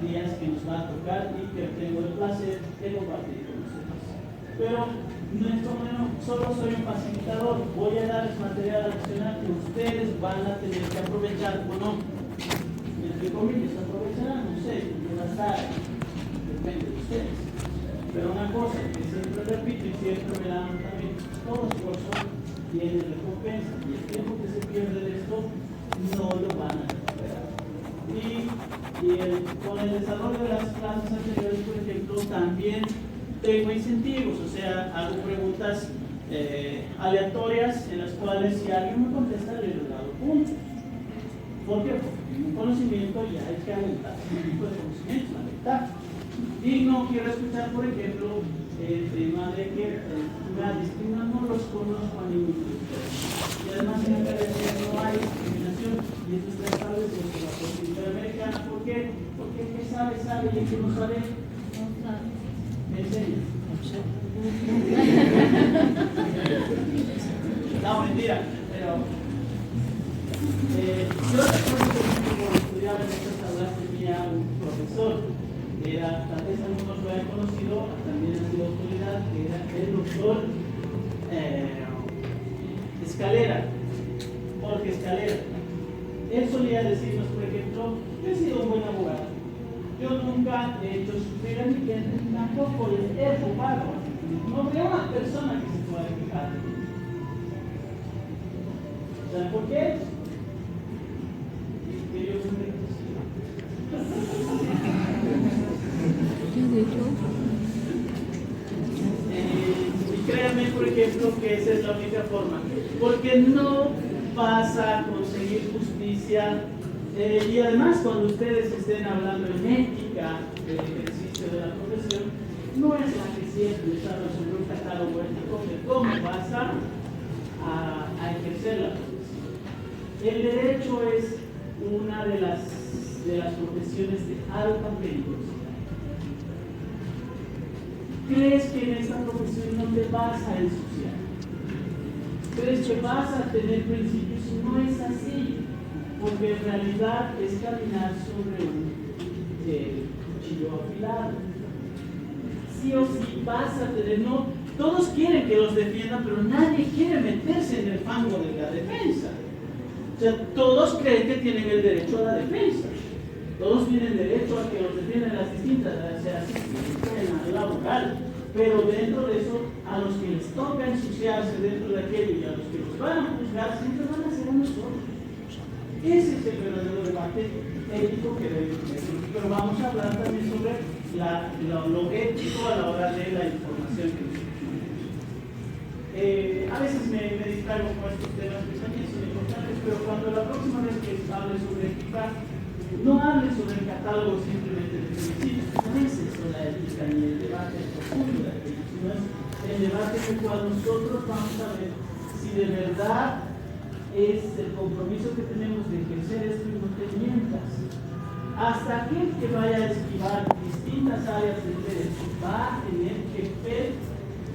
días que nos va a tocar y que tengo el placer de compartir con ustedes. Pero no es como solo soy un facilitador, voy a darles material adicional que ustedes van a tener que aprovechar o no. Entre comillas, aprovecharán, no sé, va a estar, depende de ustedes. Pero una cosa que siempre repito y siempre me dan también, todo esfuerzo tiene recompensa, y el tiempo que se pierde de esto no lo van a recuperar. Con el desarrollo de las clases anteriores, por ejemplo, también tengo incentivos, o sea, hago preguntas aleatorias en las cuales si alguien me contesta le he dado puntos. ¿Por qué? Porque en un conocimiento ya hay que aumentar un tipo de conocimiento, la verdad. Y no quiero escuchar, por ejemplo, el tema de que la discriminación no los conozco a ningún de ustedes. Y además en la academia no hay discriminación, y eso está establecido por la Corte Interamericana. ¿Por qué? Porque el que sabe, sabe, y el que no sabe, no sabe. Me enseña. No, mentira, pero yo recuerdo que cuando estudiaba en estas aulas tenía un profesor que era, tal vez algunos lo hayan conocido, también ha sido autoridad, que era el doctor Escalera, Jorge Escalera. Él solía decirnos, por ejemplo, yo he sido un buen abogado, yo nunca he hecho sufrir a mi cliente, tampoco les he jugado, no veo una persona que se pueda quejar de mí. ¿Saben por qué? Que yo soy y créanme, por ejemplo, que esa es la única forma, porque no vas a conseguir justicia. Y además, cuando ustedes estén hablando en ética del ejercicio de la profesión, no es la que siempre está sobre un catálogo ético de cómo vas a ejercer la profesión. El derecho es una de las profesiones de alta peligrosidad. ¿Crees que en esta profesión no te vas a ensuciar? ¿Crees que vas a tener principios? No es así, porque en realidad es caminar sobre un cuchillo afilado. Sí o sí vas a tener, no, todos quieren que los defiendan, pero nadie quiere meterse en el fango de la defensa. O sea, todos creen que tienen el derecho a la defensa. Todos tienen derecho a que los defiendan en las distintas, sea en la laboral. Pero dentro de eso, a los que les toca ensuciarse dentro de aquello y a los que los van a juzgar, siempre van a ser a nosotros. Ese es el verdadero debate ético que debemos tener. Pero vamos a hablar también sobre lo ético a la hora de la información que nosotros tenemos. A veces me distraigo con estos temas que también son importantes, pero cuando la próxima vez que hable sobre ética, no hable sobre el catálogo simplemente de principios. No es eso la ética ni el debate profundo de aquello, sino es el debate en el cual nosotros vamos a ver si de verdad es el compromiso que tenemos de ejercer esto y no te mientas. Hasta aquel que vaya a esquivar distintas áreas del derecho va a tener que ver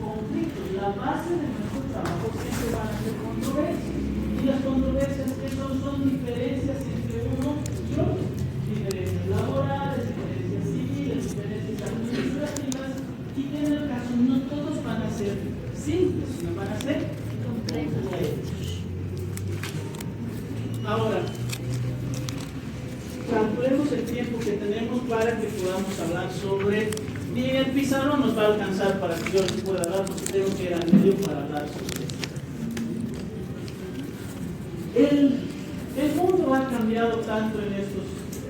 conflictos. La base de nuestro trabajo siempre van a ser controversias. Y las controversias que son diferencias entre uno y otro. Diferencias laborales, diferencias civiles, diferencias administrativas. Y en el caso no todos van a ser simples, sino van a ser complejos. Ahora, calculemos el tiempo que tenemos para que podamos hablar sobre. Bien, el pizarrón nos va a alcanzar para que yo les pueda hablar, porque tengo que ir al medio para hablar sobre esto. El mundo ha cambiado tanto en estos.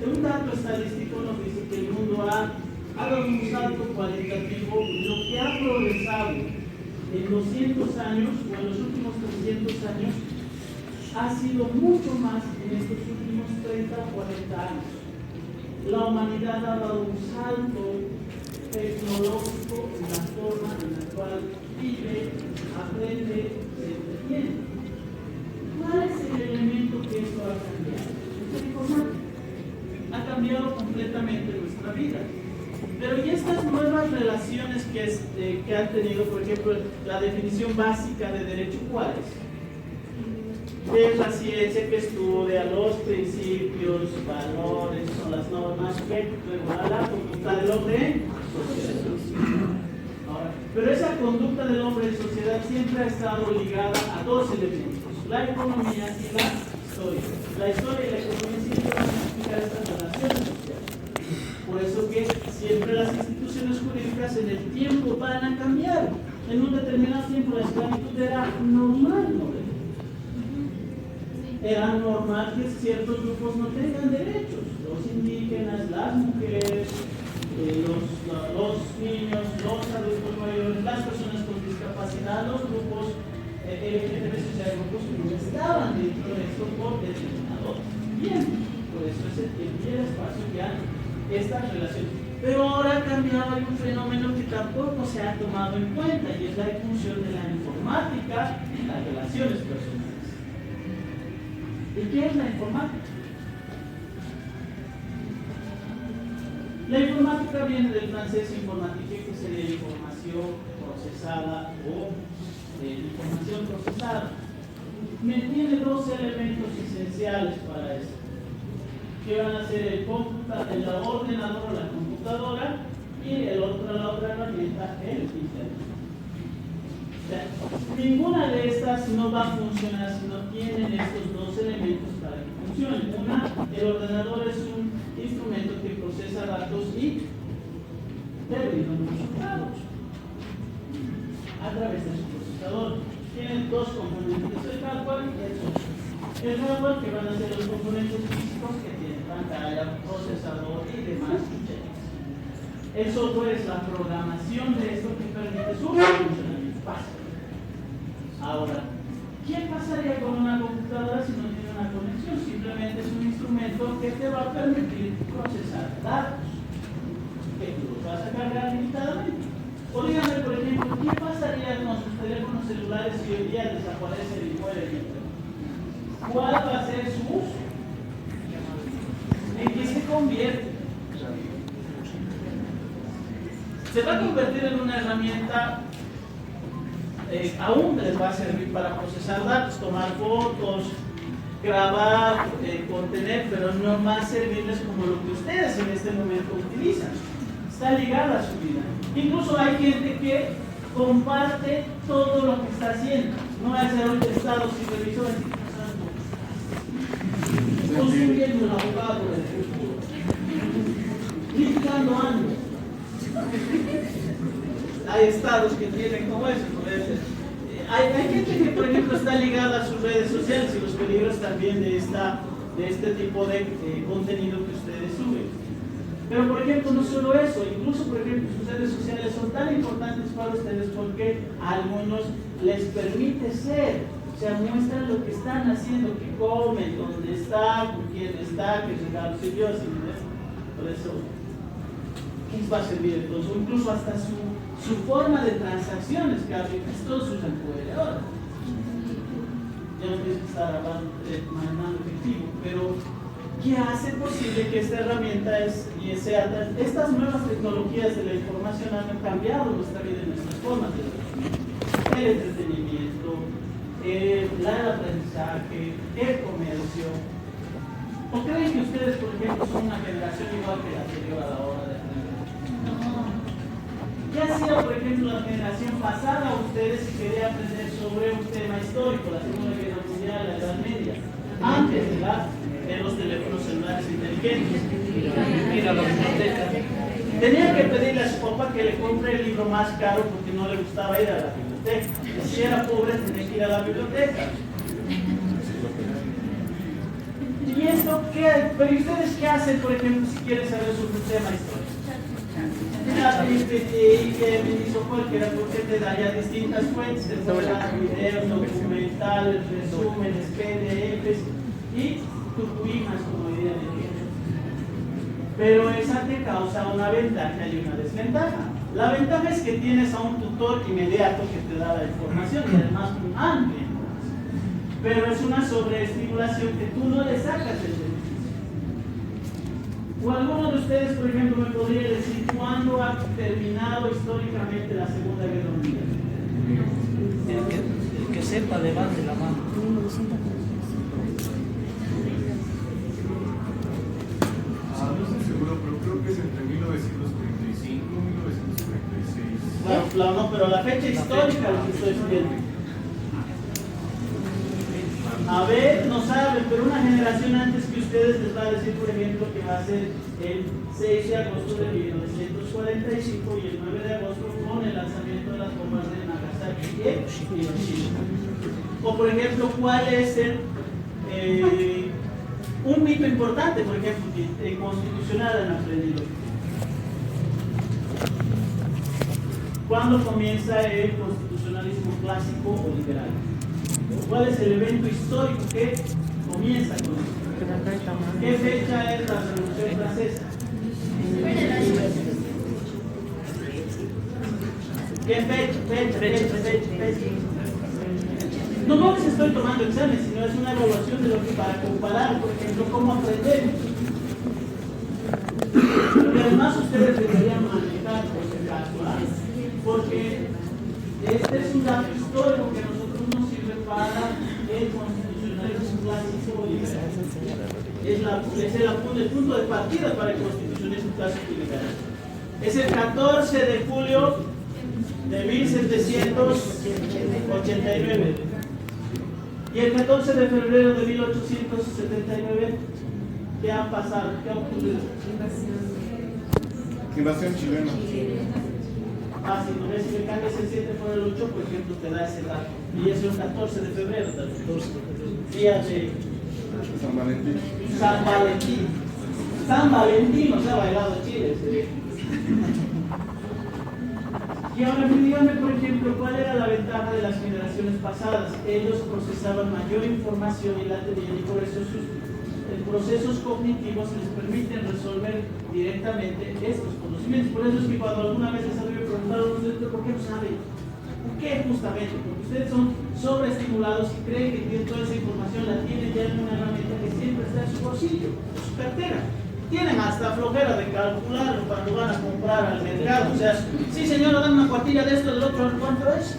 Un dato estadístico nos dice que el mundo ha dado un salto cualitativo, lo que ha progresado en 200 años o en los últimos 300 años. Ha sido mucho más en estos últimos 30 o 40 años. La humanidad ha dado un salto tecnológico en la forma en la cual vive, aprende, se entretiene. ¿Cuál es el elemento que esto ha cambiado? La informática. Ha cambiado completamente nuestra vida. Pero y estas nuevas relaciones que han tenido, por ejemplo, la definición básica de derecho, ¿cuál es? Es la ciencia que estudia los principios, valores, son las normas que regulan la conducta del hombre en sociedad. Ahora, pero esa conducta del hombre en sociedad siempre ha estado ligada a dos elementos, la economía y la historia. La historia y la economía siempre van a explicar estas relaciones sociales. Por eso que siempre las instituciones jurídicas en el tiempo van a cambiar. En un determinado tiempo la esclavitud era normal, ¿no? Era normal que ciertos grupos no tengan derechos, los indígenas, las mujeres, los niños, los adultos mayores, las personas con discapacidad, los grupos LGTB, o sea, grupos que no estaban dentro de esto por determinado tiempo. Por eso es el tiempo y el espacio que han estas relaciones. Pero ahora ha cambiado, hay un fenómeno que tampoco se ha tomado en cuenta y es la inclusión de la informática en las relaciones personales. ¿Y qué es la informática? La informática viene del francés informatique, que sería información procesada o información procesada. Tiene dos elementos esenciales para esto, que van a ser el ordenador o la computadora y la otra herramienta, el internet. Ninguna de estas no va a funcionar si no tienen estos dos elementos para que funcionen. El ordenador es un instrumento que procesa datos y termina los resultados a través de su procesador. Tienen dos componentes, el hardware y el software. El hardware, que van a ser los componentes físicos que tienen pantalla, procesador y demás chucherías. El software es la programación de esto que permite su funcionamiento básico. Ahora, ¿qué pasaría con una computadora si no tiene una conexión? Simplemente es un instrumento que te va a permitir procesar datos que tú los vas a cargar limitadamente. O díganme, por ejemplo, ¿qué pasaría con sus teléfonos celulares si hoy día desaparecen y mueren? ¿cuál va a ser su uso? ¿En qué se convierte? Se va a convertir en una herramienta, aún les va a servir para procesar datos, tomar fotos, grabar, contener, pero no va a servirles como lo que ustedes en este momento utilizan. Está ligada a su vida. Incluso hay gente que comparte todo lo que está haciendo. No es hacer un testado sin revisor. Construyendo un abogado del futuro. Litigando años. Hay estados que tienen como eso. Hay gente que, por ejemplo, está ligada a sus redes sociales y los peligros también de este tipo de contenido que ustedes suben. Pero, por ejemplo, no solo eso, incluso, por ejemplo, sus redes sociales son tan importantes para ustedes porque a algunos les permite ser, o sea, muestran lo que están haciendo, que comen, dónde está, con quién está, qué regalo se dio, así, ¿no? Por eso, ¿qué les va a servir entonces? O incluso hasta su forma de transacciones, que todos usan QR ahora. Ya no tienes que estar manejando efectivo, pero ¿qué hace posible que esta herramienta estas nuevas tecnologías de la información han cambiado nuestra vida y nuestras formas de vida? El entretenimiento, el aprendizaje, el comercio. ¿O creen que ustedes, por ejemplo, son una generación igual que la anterior a la hora de aprender? No. ¿Qué hacía, por ejemplo, la generación pasada a ustedes si quería aprender sobre un tema histórico, la Segunda Guerra Mundial, la Edad Media? Antes de los teléfonos celulares inteligentes. Mira la biblioteca. Tenía que pedirle a su papá que le compre el libro más caro porque no le gustaba ir a la biblioteca. Y si era pobre, tenía que ir a la biblioteca. ¿Y esto qué? Pero ustedes qué hacen, por ejemplo, si quieren saber sobre un tema histórico? La PPT, que me hizo cualquiera, porque te da ya distintas fuentes, te muestran videos, documentales, resúmenes, PDFs y turbinas, como dirían ellos. Pero esa te causa una ventaja y una desventaja. La ventaja es que tienes a un tutor inmediato que te da la información y además un amplia información. Pero es una sobreestimulación que tú no le sacas el beneficio. ¿O alguno de ustedes, por ejemplo, me podría decir cuándo ha terminado históricamente la Segunda Guerra Mundial? El que sepa, levante la mano. No estoy seguro, pero creo que es entre 1935 y 1936. Claro, no, pero la fecha histórica lo que estoy estudiando. A ver, no saben, pero una generación antes que ustedes les va a decir, por ejemplo, que va a ser el 6 de agosto de 1945 y el 9 de agosto con el lanzamiento de las bombas de Nagasaki y Hiroshima. O, por ejemplo, cuál es un mito importante, por ejemplo, que constitucional han aprendido. ¿Cuándo comienza el constitucionalismo clásico o liberal? ¿Cuál es el evento histórico que comienza con esto? ¿Qué fecha es la Revolución Francesa? ¿Qué fecha? No les estoy tomando examen, sino es una evaluación de lo que para comparar, por ejemplo, cómo aprendemos. Y además ustedes deberían manejar por si acaso, porque este es un dato histórico que nosotros nos sirve para el constitucionalismo clásico liberal. Es el punto de partida para el constitucionalismo clásico liberal. Es el 14 de julio de 1789. Y el 14 de febrero de 1879, ¿qué ha pasado? ¿Qué ha ocurrido? Invasión chilena. Si no ves si le cambias el 7 por el 8, por ejemplo, te da ese dato. Y eso es el 14 de febrero también. Día de San Valentín. San Valentín. San Valentín no se ha bailado en Chile. Y ahora díganme, por ejemplo, cuál era la ventaja de las generaciones pasadas. Ellos procesaban mayor información y la tenían, y por eso sus procesos cognitivos les permiten resolver directamente estos conocimientos. Por eso es que cuando alguna vez les había preguntado a ustedes por qué no saben, ¿Por qué? Justamente porque ustedes son sobreestimulados y creen que toda esa información la tienen ya en una herramienta que siempre está en su bolsillo, en su cartera. Tienen hasta flojera de calcularlo cuando van a comprar al mercado. O sea, sí señora, dame una cuartilla de esto, del otro, ¿cuánto es?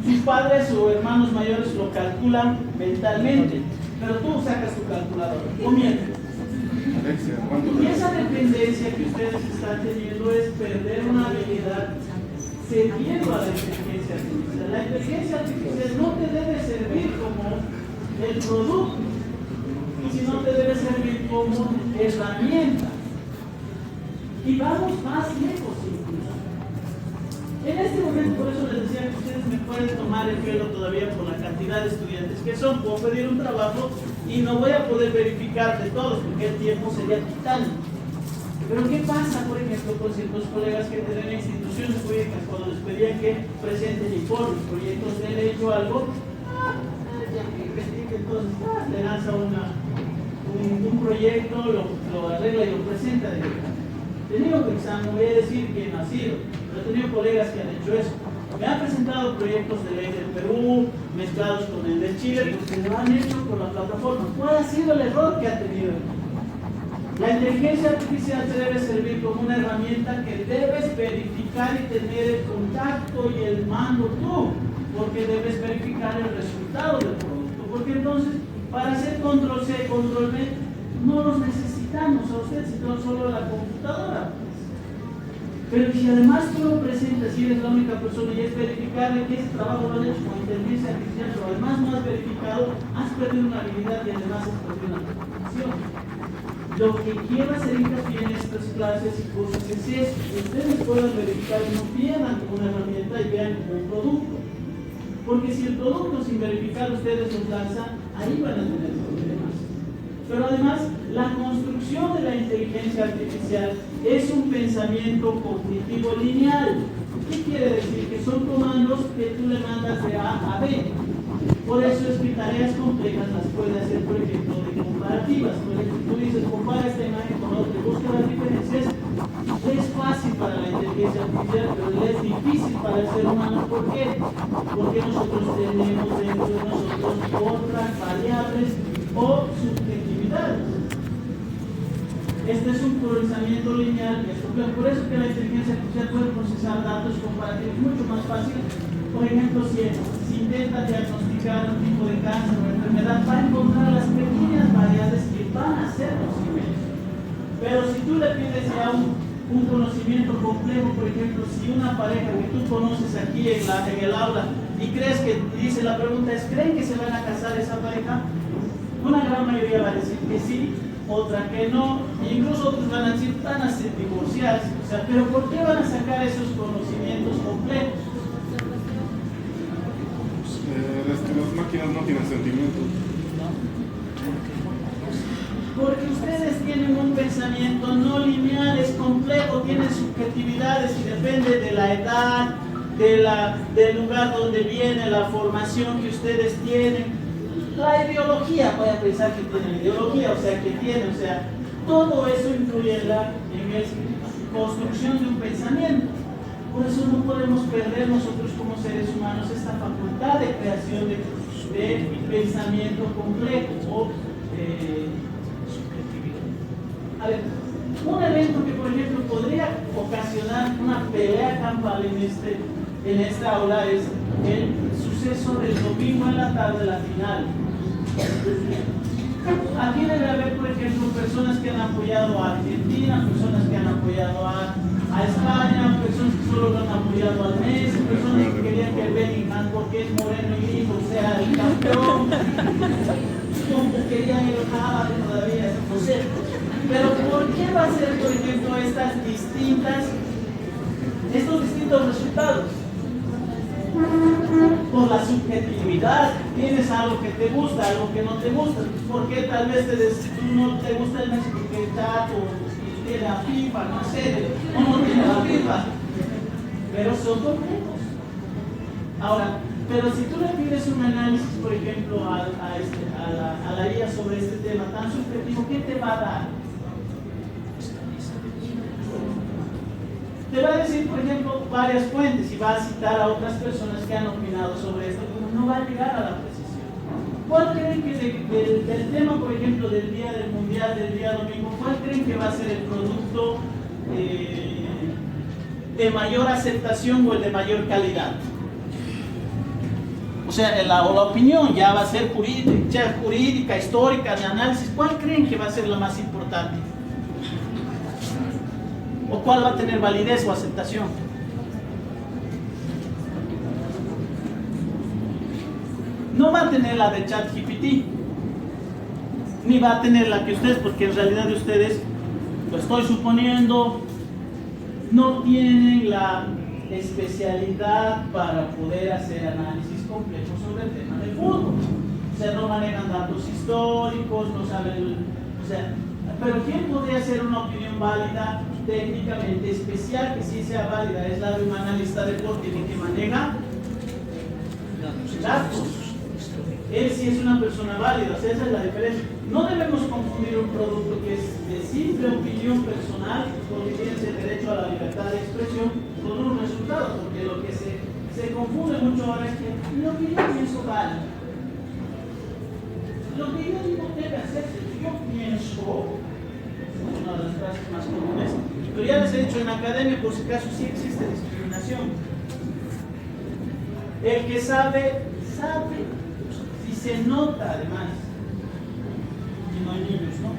Sus padres o hermanos mayores lo calculan mentalmente, pero tú sacas tu calculadora, o mientes. Alexia, ¿cuánto Y esa dependencia que ustedes están teniendo es perder una habilidad sirviendo a la inteligencia artificial. La inteligencia artificial no te debe servir como el producto, sino te debe servir como herramienta. Y vamos más lejos incluso. En este momento, por eso les decía que ustedes me pueden tomar el pelo todavía por la cantidad de estudiantes que son. Puedo pedir un trabajo y no voy a poder verificar de todos porque el tiempo sería titánico. Pero ¿qué pasa, por ejemplo, con ciertos colegas que tienen instituciones públicas cuando les pedían que presenten informes, proyectos de ley o algo? Ya que investigue, entonces le lanza un proyecto, lo arregla y lo presenta directamente. He tenido que examen, voy a decir quién ha sido, pero he tenido colegas que han hecho eso. Me han presentado proyectos de ley del Perú, mezclados con el de Chile, porque lo han hecho por la plataforma. ¿Cuál ha sido el error que ha tenido? La inteligencia artificial te debe servir como una herramienta que debes verificar y tener el contacto y el mando tú, porque debes verificar el resultado del producto. Porque entonces, para hacer control C, control V, no los necesitamos a ustedes, sino solo a la computadora. Pero si además tú lo presentas y eres la única persona y es verificarle que ese trabajo lo han hecho con inteligencia artificial, pero además no has verificado, has perdido una habilidad y además has perdido una comunicación. Lo que quiero hacer hincapié en estas clases y cosas es eso, que ustedes puedan verificar y no pierdan como una herramienta y vean como un producto. Porque si el producto sin verificar ustedes los lanzan, ahí van a tener problemas. Pero además, la construcción de la inteligencia artificial es un pensamiento cognitivo lineal. ¿Qué quiere decir? Que son comandos que tú le mandas de A a B. Por eso es que tareas complejas las puede hacer, por ejemplo, de comparativas. Por ejemplo, tú dices, compara esta imagen con otra, busca las diferencias. Es fácil para la inteligencia artificial, pero es difícil para el ser humano. ¿Por qué? Porque nosotros tenemos dentro de nosotros otras variables o subjetividades. Este es un procesamiento lineal, por eso que la inteligencia artificial puede procesar datos comparativos mucho más fácil. Por ejemplo, si intenta diagnosticar un tipo de cáncer o enfermedad, va a encontrar las pequeñas variables que van a ser los niveles. Pero si tú le pides ya un conocimiento complejo, por ejemplo, si una pareja que tú conoces aquí en el aula y crees que, dice la pregunta es, ¿creen que se van a casar esa pareja? Una gran mayoría va a decir que sí, otra que no, e incluso otros van a decir, van a divorciarse. O sea, pero ¿por qué van a sacar esos conocimientos complejos? Las máquinas no tienen sentimientos. Porque ustedes tienen un pensamiento no lineal, es complejo, tienen subjetividades y depende de la edad, del lugar donde viene, la formación que ustedes tienen. La ideología, voy a pensar que tienen ideología, o sea, todo eso influye en la construcción de un pensamiento. Por eso no podemos perder nosotros como seres humanos esta facultad de creación de pensamiento complejo o subjetividad. A ver, un evento que por ejemplo podría ocasionar una pelea campal en esta aula es el suceso del domingo en la tarde, la final. Aquí debe haber, por ejemplo, personas que han apoyado a Argentina, personas que han apoyado a España, personas que solo han apoyado al Messi, personas que querían que el Bellingham, porque es moreno y lindo, sea el campeón, como querían el Java todavía, no sé. Pero ¿por qué va a ser, por ejemplo, estos distintos resultados? Por la subjetividad, tienes algo que te gusta, algo que no te gusta. ¿Por qué tal vez tú no te gusta el Messi porque está o tiene la FIFA, no sé, o no tiene la FIFA? Pero son complejos. Ahora, pero si tú le pides un análisis, por ejemplo, a la IA sobre este tema tan subjetivo, ¿qué te va a dar? Te va a decir, por ejemplo, varias fuentes y va a citar a otras personas que han opinado sobre esto, pero no va a llegar a la precisión. ¿Cuál creen que del tema, por ejemplo, del día del mundial, del día domingo, cuál creen que va a ser el producto de mayor aceptación o el de mayor calidad? O sea, la opinión ya va a ser jurídica, histórica, de análisis. ¿Cuál creen que va a ser la más importante? ¿O cuál va a tener validez o aceptación? No va a tener la de ChatGPT, ni va a tener la que ustedes, porque en realidad ustedes, lo estoy suponiendo, no tienen la especialidad para poder hacer análisis complejo sobre el tema del fútbol. O sea, no manejan datos históricos, no saben, o sea, pero ¿quién podría hacer una opinión válida, técnicamente especial, que sí sea válida? Es la de un analista deportivo que maneja datos. Él sí es una persona válida, o sea, esa es la diferencia. No debemos confundir un producto que es de simple opinión personal, porque tienes el derecho a la libertad de expresión, con un resultado, porque lo que se confunde mucho ahora es que lo que yo pienso vale. Lo que yo digo debe hacerse, yo pienso, es una de las frases más comunes, pero ya les he dicho, en la academia, por si acaso, sí existe discriminación. El que sabe, sabe. Y se nota además, y no hay niños, ¿no?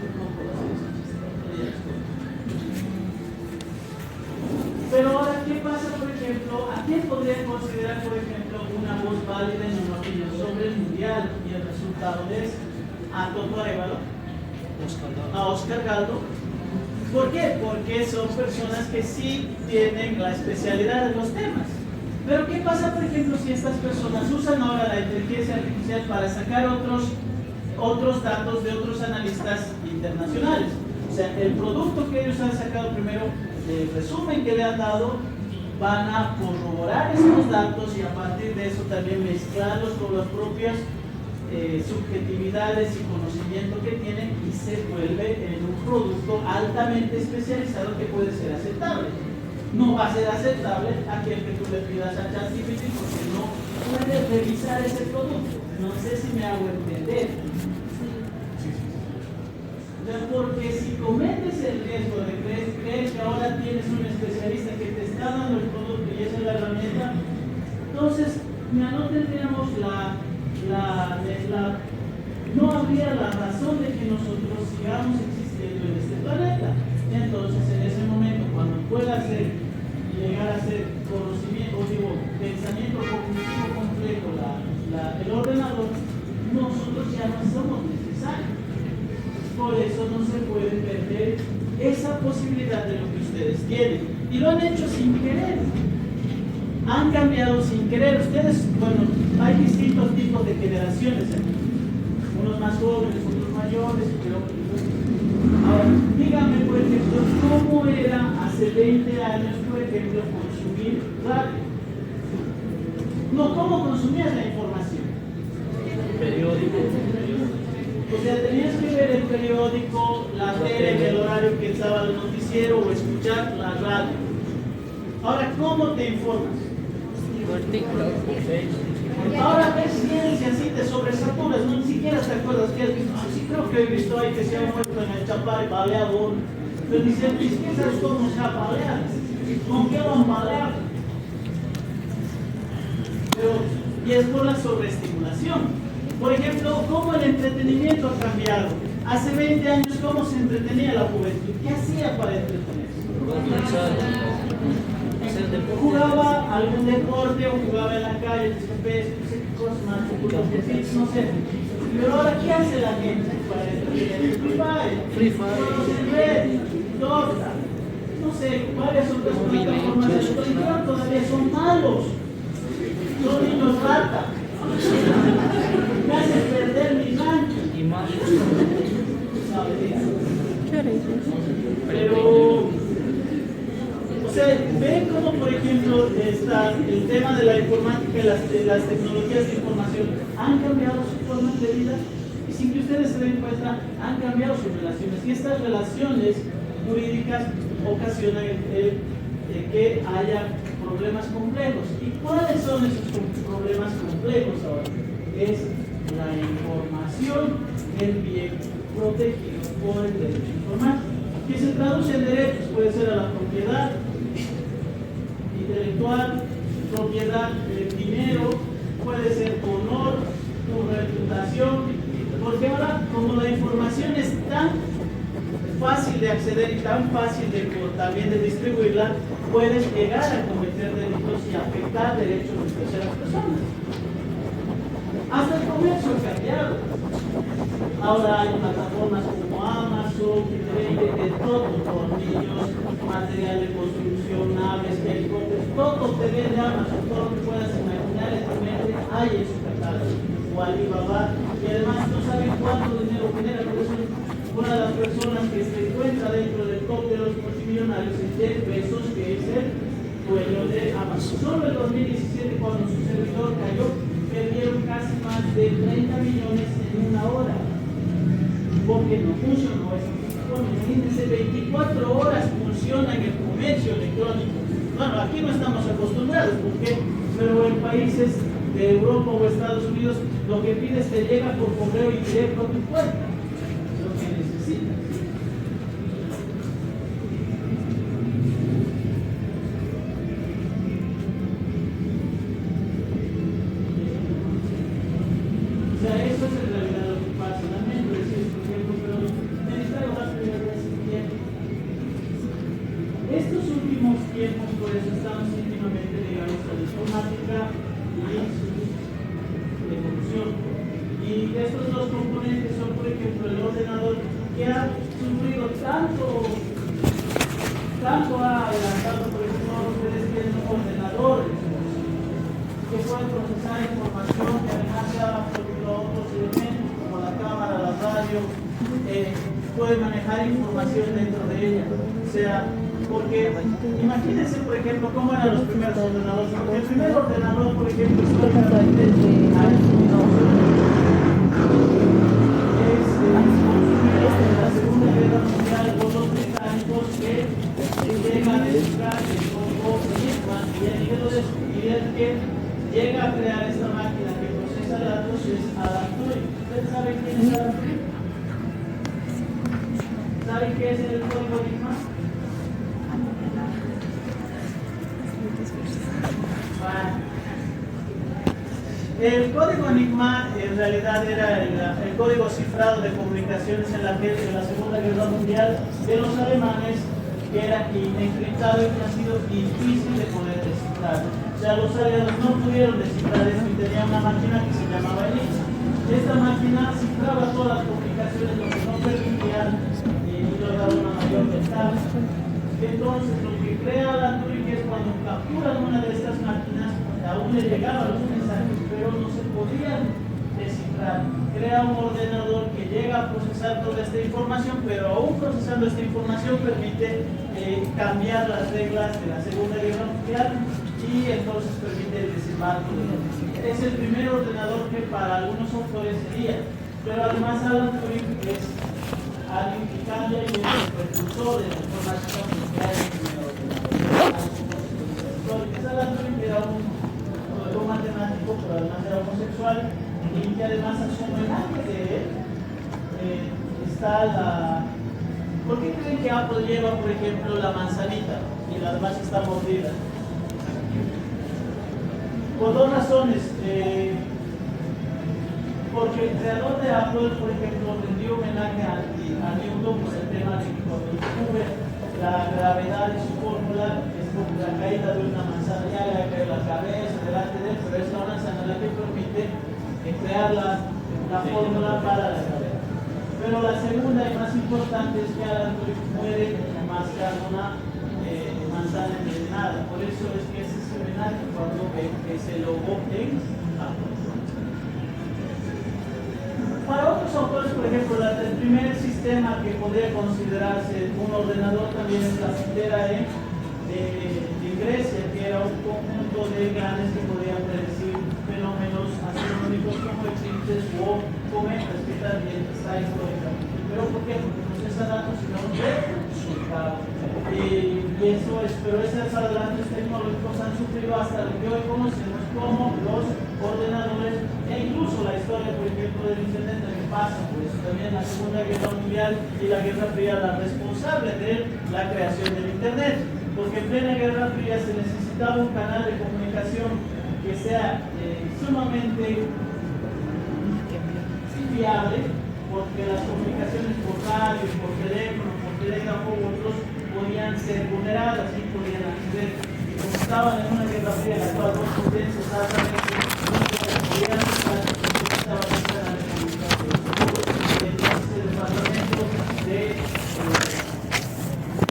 Pero ahora, ¿qué pasa, por ejemplo? ¿A quién podrían considerar, por ejemplo, una voz válida en una opinión sobre el mundial y el resultado de eso? A Toto Arévalo, a Oscar Galdo. ¿Por qué? Porque son personas que sí tienen la especialidad de los temas. Pero ¿qué pasa, por ejemplo, si estas personas usan ahora la inteligencia artificial para sacar otros datos de otros analistas internacionales? O sea, el producto que ellos han sacado primero, el resumen que le han dado, van a corroborar estos datos y a partir de eso también mezclarlos con las propias subjetividades y conocimiento que tienen y se vuelve en un producto altamente especializado que puede ser aceptable. No va a ser aceptable aquel que tú le pidas a ChatGPT porque no puedes revisar ese producto. No sé si me hago entender. Porque si cometes el riesgo de creer que ahora tienes un especialista que te está dando el producto y esa es la herramienta, entonces ya no tendríamos no habría la razón de que nosotros sigamos existiendo en este planeta. Entonces, en ese momento, cuando pueda llegar a ser conocimiento, pensamiento cognitivo complejo, el ordenador, nosotros ya no somos necesarios. Por eso no se puede perder esa posibilidad de lo que ustedes tienen. Y lo han hecho sin querer. Han cambiado sin querer. Ustedes, bueno, hay distintos tipos de generaciones aquí. Unos más jóvenes, otros mayores, pero ahora, díganme, por ejemplo, cómo era hace 20 años, por ejemplo, consumir radio. No, ¿cómo consumías la información? Periódico. O sea, tenías que ver el periódico, la tele en el horario que estaba el noticiero o escuchar la radio. Ahora, ¿cómo te informas? Ahora ves ciencia, así te sobresaturas, no ni siquiera te acuerdas que has visto. Sí, creo que he visto ahí que se ha muerto en el Chapare baleado, pero ni siquiera sabes cómo se ha baleado, con qué lo han baleado. Y es por la sobreestimulación. Por ejemplo, ¿cómo el entretenimiento ha cambiado? Hace 20 años, ¿cómo se entretenía la juventud? ¿Qué hacía para entretenerse? Jugaba algún deporte o jugaba en la calle, no sé qué cosas más, no sé. Pero ahora, ¿qué hace la gente para entretenerse? Free Fire, Dota, no sé, varias otras plataformas de televisión todavía son malos. Son niños rata. Me hacen perder mi rancho. Y más. Pero, o sea, ven como por ejemplo el tema de la informática y las tecnologías de información han cambiado sus formas de vida y sin que ustedes se den cuenta han cambiado sus relaciones y estas relaciones jurídicas ocasionan que haya problemas complejos. ¿Y cuáles son esos problemas complejos ahora? Es la información, el bien protegido por el derecho a informar, que se traduce en derechos, puede ser a la propiedad intelectual, propiedad del dinero, puede ser tu honor, tu reputación, porque ahora como la información es tan fácil de acceder y tan fácil también de distribuirla, puedes llegar a cometer delitos y afectar derechos de terceras personas. Hasta el comercio ha cambiado. Ahora hay plataformas como Amazon que te venden de todo, tornillos, material de construcción, naves, helicópteros, todo te vende Amazon, todo lo que puedas imaginar en tu mente hay en su catálogo. O Alibaba, y además no saben cuánto dinero genera, por eso una de las personas que se encuentra dentro del top de los multimillonarios es Jeff Bezos, que es el dueño de Amazon. Solo en 2017, cuando su servidor cayó, perdieron casi más de 30 millones en una hora, porque no funcionó esa plataforma. Imagínense, 24 horas funciona en el comercio electrónico. Bueno, aquí no estamos acostumbrados, ¿por qué? Pero en países de Europa o Estados Unidos, lo que pides te llega por correo y directo a tu puerta. Es lo que necesitas. O sea, eso es en realidad lo que pasa. Lamento decir, por ejemplo, pero me distraigo más primero de ese tiempo. Estos últimos tiempos, por eso estamos íntimamente ligados a la informática y su evolución. Y estos dos componentes son, por ejemplo, el ordenador, que ha sufrido tanto ha adelantado, por ejemplo, ustedes tienen un ordenador que puede procesar información, que además ya por ejemplo, otros elementos como la cámara, la radio, puede manejar información dentro de ella. O sea, porque imagínense, por ejemplo, cómo eran los primeros ordenadores. Porque el primer ordenador, por ejemplo, históricamente es la Segunda Guerra Mundial por los británicos que llegan a descifrar el código Enigma, y el nivel de seguridad que llega a crear esta máquina que procesa datos es Alan Turing. ¿Ustedes saben quién es Alan Turing? ¿Saben qué es el código Enigma? El código Enigma en realidad era el código cifrado de comunicaciones en la Segunda Guerra Mundial de los alemanes, que era encriptado y que ha sido difícil de poder descifrar. O sea, los aliados no pudieron descifrar esto y tenían una máquina que se llamaba Enigma. Esta máquina cifraba todas las comunicaciones, lo que no permitía y lo daba una mayor ventaja. Entonces, lo que crea la Turing es cuando capturan una de estas máquinas, aún le llegaban los mensajes, pero no se podían descifrar. Crea un ordenador que llega a procesar toda esta información, pero aún procesando esta información permite cambiar las reglas de la Segunda Guerra Mundial y entonces permite el desembarco. Es el primer ordenador que para algunos softwares sería, pero además Alan Turing es alguien que cambia y es el precursor de la informática que hay en el primer ordenador. Alan Turing era un matemático, pero además era homosexual, y que además asume antes de él está la... ¿Por qué creen que Apple lleva, por ejemplo, la manzanita y la demás está mordida? Por dos razones. Porque el creador de Apple, por ejemplo, rendió homenaje a Newton por el tema de que cuando descubre la gravedad de su fórmula, es como la caída de una manzana, ya le cae la cabeza delante de él, pero es la manzana la que permite crear la fórmula para la gravedad. Pero la segunda y más importante es que Alan Turing muere mascando una manzana envenenada. Por eso es que ese es el homenaje cuando se logró en Apple. Para otros autores, por ejemplo, el primer sistema que podría considerarse un ordenador también es la citera de Grecia, que era un conjunto de granes que podían predecir fenómenos astronómicos como eclipses o cometas, que también está históricamente. ¿Pero por qué? Porque procesa datos y no Y eso es, pero esos adelantos tecnológicos han sufrido hasta lo que hoy conocemos como los ordenadores e incluso la historia, por ejemplo, del Internet, que pasa, pues también la Segunda Guerra Mundial y la Guerra Fría, la responsable de la creación del Internet, porque en plena Guerra Fría se necesitaba un canal de comunicación que sea sumamente fiable, porque las comunicaciones por radio, por teléfono, por telégrafo u otros podían ser vulneradas y podían acceder. Y como estaban en una guerra fría en la cual dos potencias altamente podían estar, necesitaban un canal de comunicación. Entonces el Departamento de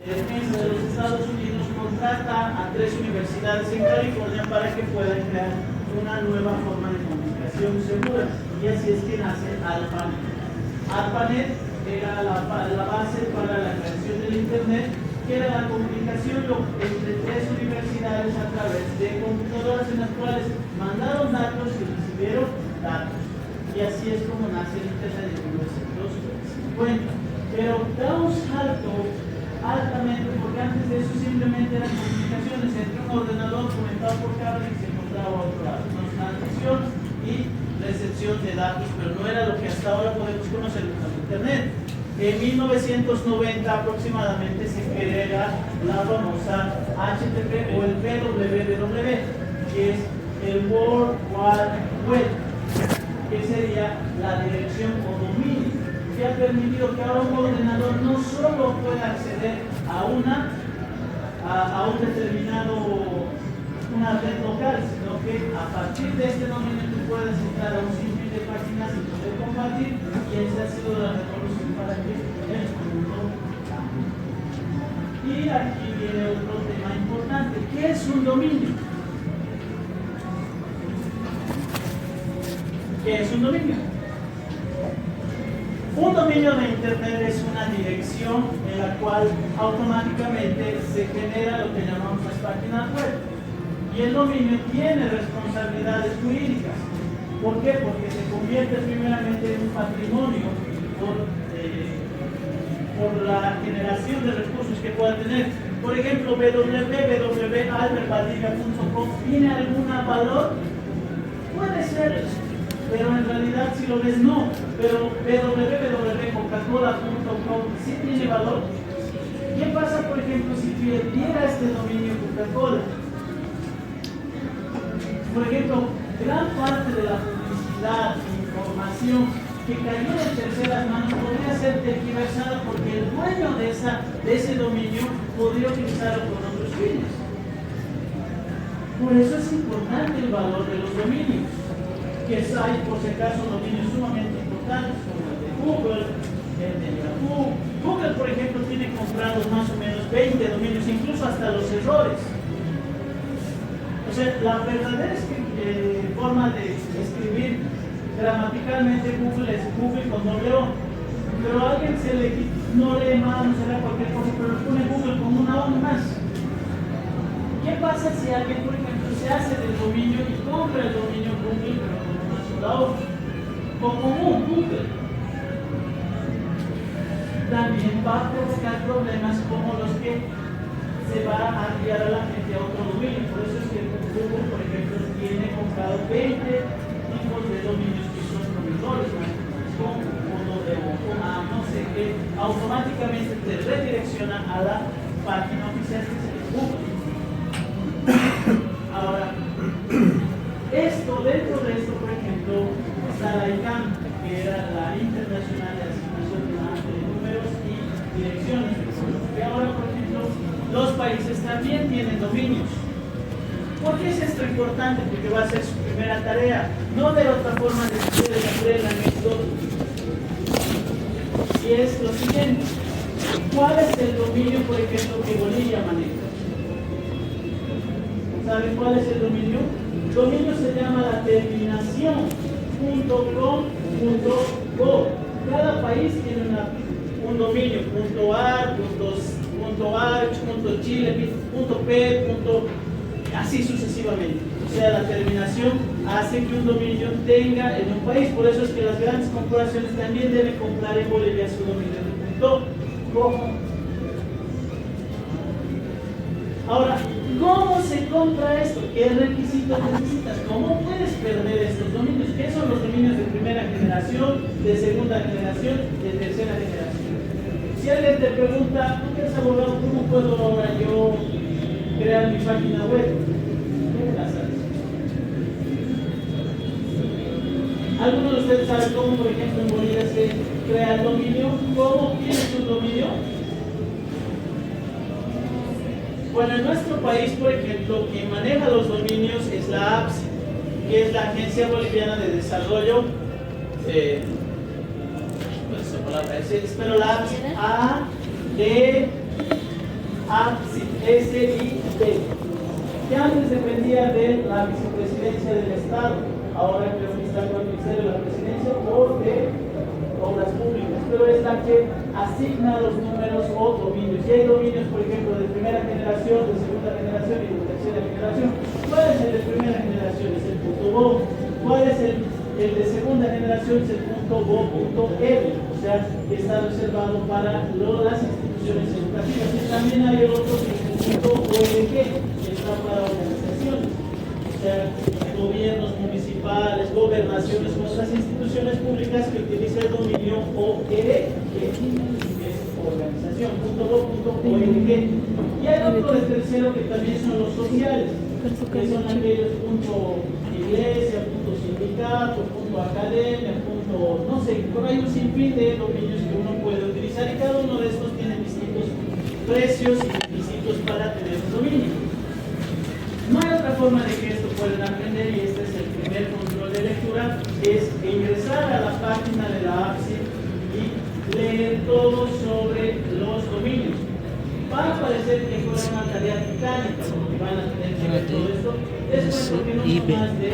Defensa de los Estados Unidos contrata a 3 universidades en California para que puedan crear una nueva forma de comunicación segura. Y así es que nace ARPANET. ARPANET era la base para la creación del Internet, que era la comunicación entre 3 universidades a través de computadoras en las cuales mandaron datos y recibieron datos. Y así es como nace el Internet en 1950. Pero da un salto altamente, porque antes de eso simplemente eran comunicaciones entre un ordenador conectado por cable y se encontraba a otro lado, una transmisión y recepción de datos, pero no era lo que hasta ahora podemos conocer como Internet. En 1990 aproximadamente se crea la famosa HTTP o el WWW, que es el World Wide Web, que sería la dirección o dominio, que ha permitido que ahora un ordenador no solo pueda acceder a un determinado una red local, sino que a partir de este dominio tú puedes entrar a un sinfín de páginas y poder compartir, y esa ha sido la revolución para que el mundo cambie. Y aquí viene otro tema importante. ¿Qué es un dominio? ¿Qué es un dominio? Un dominio de Internet es una dirección en la cual automáticamente se genera lo que llamamos las páginas web. Y el dominio tiene responsabilidades jurídicas. ¿Por qué? Porque se convierte primeramente en un patrimonio por la generación de recursos que pueda tener. Por ejemplo, www.albertvaldivia.com ¿tiene algún valor? Puede ser, pero en realidad si lo ves no. Pero www.coca-cola.com ¿sí tiene valor? ¿Qué pasa, por ejemplo, si perdiera este dominio Coca-Cola? Por ejemplo, gran parte de la publicidad e información que cayó en terceras manos podría ser tergiversada porque el dueño de ese dominio podría utilizarlo con otros fines. Por eso es importante el valor de los dominios, que hay por si acaso dominios sumamente importantes como el de Google, el de Yahoo. Google, por ejemplo, tiene comprados más o menos 20 dominios, incluso hasta los errores. O sea, la verdadera forma de escribir gramaticalmente Google es Google con doble O. Pero a alguien no lee mal, no será cualquier cosa, pero le pone Google con una O más. ¿Qué pasa si alguien, por ejemplo, se hace del dominio y compra el dominio Google, pero con una sola O? Como un Google. También va a provocar problemas como los que se va a enviar a la gente a otro dominio. Por eso es que Google, por ejemplo, tiene comprado 20 tipos de dominios que son proveedores, con no sé qué, automáticamente te redirecciona a la página oficial que se Google. Ahora, dentro de esto, por ejemplo, está la ICANN, que era la Internacional de Asignación de Números y Direcciones, que ahora, por ejemplo, los países también tienen dominios. ¿Por qué es esto importante? Porque va a ser su primera tarea. No de otra forma de que ustedes aprendan esto. Y es lo siguiente. ¿Cuál es el dominio, por ejemplo, que Bolivia maneja? ¿Saben cuál es el dominio? El dominio se llama la terminación .com.go. Cada país tiene un dominio, .ar, .chile, .p, así sucesivamente. O sea, la terminación hace que un dominio tenga en un país. Por eso es que las grandes corporaciones también deben comprar en Bolivia su dominio de .com. Ahora, ¿cómo se compra esto? ¿Qué requisitos necesitas? ¿Cómo puedes perder estos dominios? ¿Qué son los dominios de primera generación, de segunda generación, de tercera generación? Si alguien te pregunta, ¿tú que eres abogado, cómo puedo ahora yo crear mi página web? ¿Cómo la sabes? ¿Alguno de ustedes sabe cómo, por ejemplo, en Bolivia se crea el dominio? ¿Cómo tienes un dominio? Bueno, en nuestro país, por ejemplo, quien maneja los dominios es la APSI, que es la Agencia Boliviana de Desarrollo. Espero la APSI, APSI, que antes dependía de la vicepresidencia del Estado, ahora creo que está con el Ministerio de la Presidencia o de Obras Públicas, pero es la que asigna los números o dominios. Y hay dominios, por ejemplo, de primera generación, de segunda generación y de tercera generación. ¿Cuál es el de primera generación? Es el .bo. ¿Cuál es el de segunda generación? Es el .bo.edu. O sea, que está reservado para las instituciones educativas. Y también hay otro que es el .org, que está para organizaciones. O sea, gobiernos municipales, gobernaciones, otras instituciones públicas que utilizan el dominio ORG, que es organización, .bo.org. Y hay otro de tercero que también son los sociales, que son aquellos .iglesia, .sindicato, .academia, no sé, por ahí un sinfín de dominios que uno puede utilizar y cada uno de estos tiene distintos precios y requisitos para tener un dominio. No hay otra forma de que esto puedan aprender y este es el primer control de lectura, es ingresar a la página de la APSI y leer todo sobre los dominios. Va a parecer que fuera una tarea titánica porque van a tener que ver todo esto. Después porque no son más de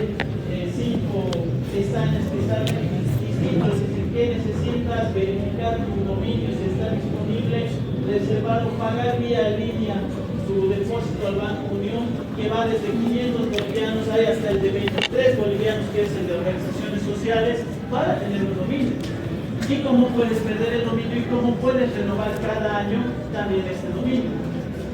5 pestañas que están distintos. ¿Qué necesitas? Verificar tu dominio si está disponible, reservar o pagar vía línea tu depósito al Banco Unión, que va desde 500 bolivianos, hay hasta el de 23 bolivianos, que es el de organizaciones sociales, para tener un dominio. Y cómo puedes perder el dominio y cómo puedes renovar cada año también este dominio.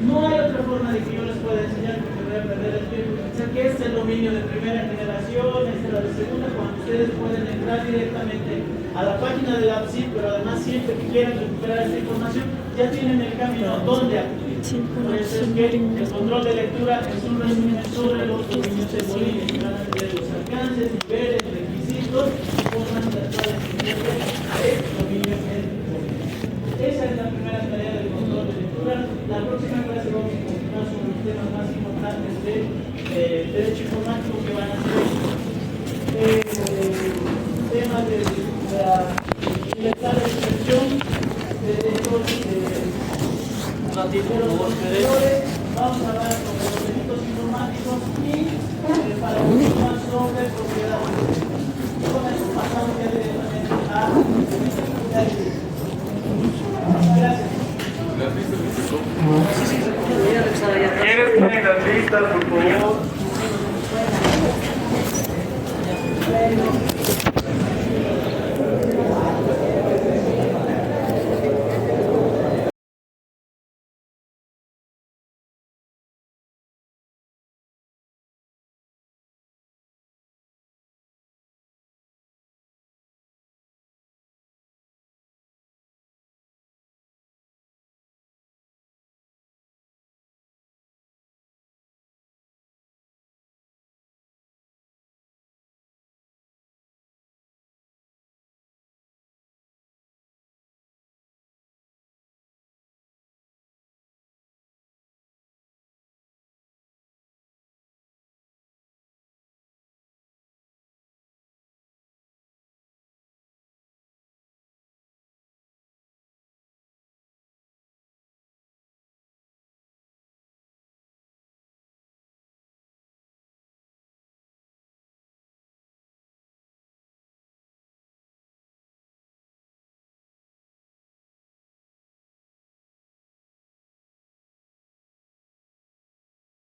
No hay otra forma de que yo les pueda enseñar porque voy a perder el tiempo. O sea, que este es el dominio de primera generación, este es la de segunda, cuando ustedes pueden entrar directamente a la página de la APSI, pero además siempre que quieran recuperar esta información, ya tienen el camino donde acudir. Por eso es que el control de lectura es un resumen sobre los dominios de Bolivia, que van a tener los alcances, niveles, requisitos y formas de actuar de dominio en Bolivia. Esa es la primera tarea del control de lectura. La próxima clase vamos a continuar sobre los temas más importantes de derecho informático, que van a ser temas de la libertad de expresión, derechos de vamos a hablar sobre los delitos informáticos y para continuar sobre propiedad. Y con eso pasamos ya directamente a gracias. ¿Quiénes tienen las listas, por favor?